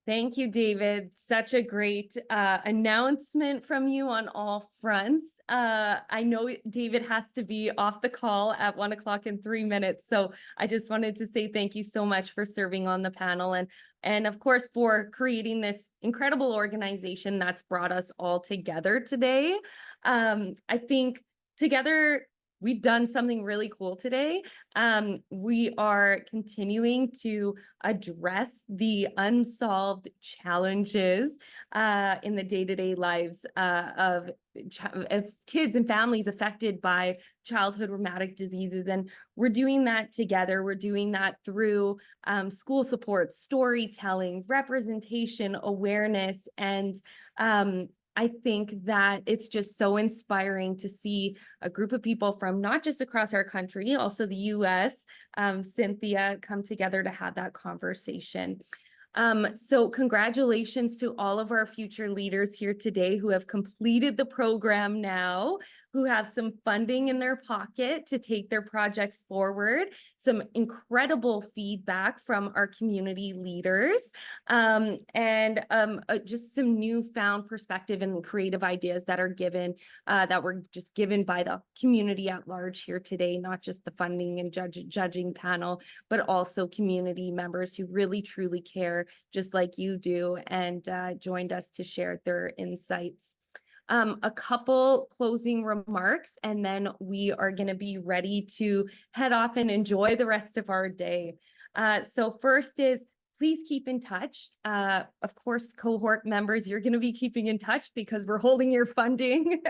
Thank you, David. Such a great announcement from you on all fronts. I know David has to be off the call at 1 o'clock in 3 minutes. So I just wanted to say thank you so much for serving on the panel, and of course for creating this incredible organization that's brought us all together today. I think together we've done something really cool today. We are continuing to address the unsolved challenges in the day-to-day lives of kids and families affected by childhood rheumatic diseases. And we're doing that together. We're doing that through school support, storytelling, representation, awareness, and I think that it's just so inspiring to see a group of people from not just across our country, also the US, Cynthia, come together to have that conversation. So congratulations to all of our future leaders here today who have completed the program now, who have some funding in their pocket to take their projects forward, some incredible feedback from our community leaders, and just some newfound perspective and creative ideas that are given, that were just given by the community at large here today, not just the funding and judging panel, but also community members who really truly care just like you do, and joined us to share their insights. A couple closing remarks, and then we are going to be ready to head off and enjoy the rest of our day. So first is, please keep in touch. Of course, cohort members, you're going to be keeping in touch because we're holding your funding.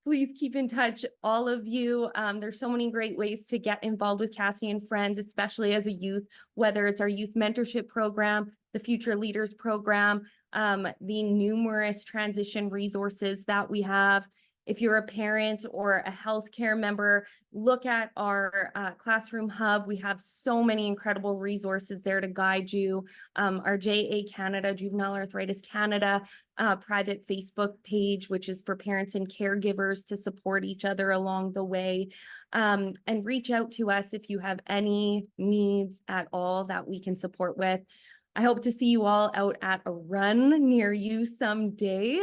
please keep in touch, all of you. There's so many great ways to get involved with Cassie and Friends, especially as a youth, whether it's our youth mentorship program, the Future Leaders program, the numerous transition resources that we have. If you're a parent or a healthcare member, look at our Classroom Hub. We have so many incredible resources there to guide you. Our JA Canada, Juvenile Arthritis Canada, private Facebook page, which is for parents and caregivers to support each other along the way. And reach out to us if you have any needs at all that we can support with. I hope to see you all out at a run near you someday.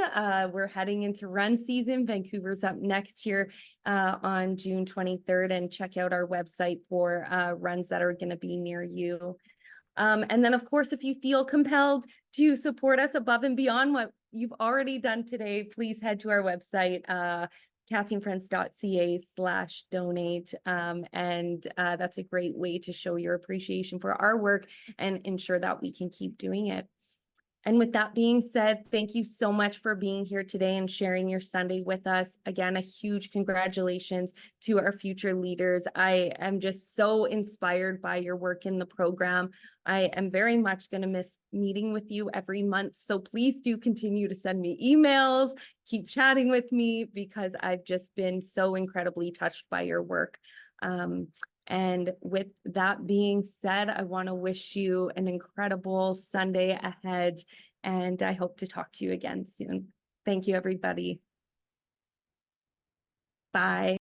We're heading into run season. Vancouver's up next year on June 23rd, and check out our website for runs that are going to be near you. And then, of course, if you feel compelled to support us above and beyond what you've already done today, please head to our website, cassieandfriends.ca/donate. And that's a great way to show your appreciation for our work and ensure that we can keep doing it. And with that being said, thank you so much for being here today and sharing your Sunday with us. Again, a huge congratulations to our future leaders. I am just so inspired by your work in the program. I am very much going to miss meeting with you every month. So please do continue to send me emails, keep chatting with me, because I've just been so incredibly touched by your work. And with that being said, I want to wish you an incredible Sunday ahead, and I hope to talk to you again soon. Thank you, everybody. Bye.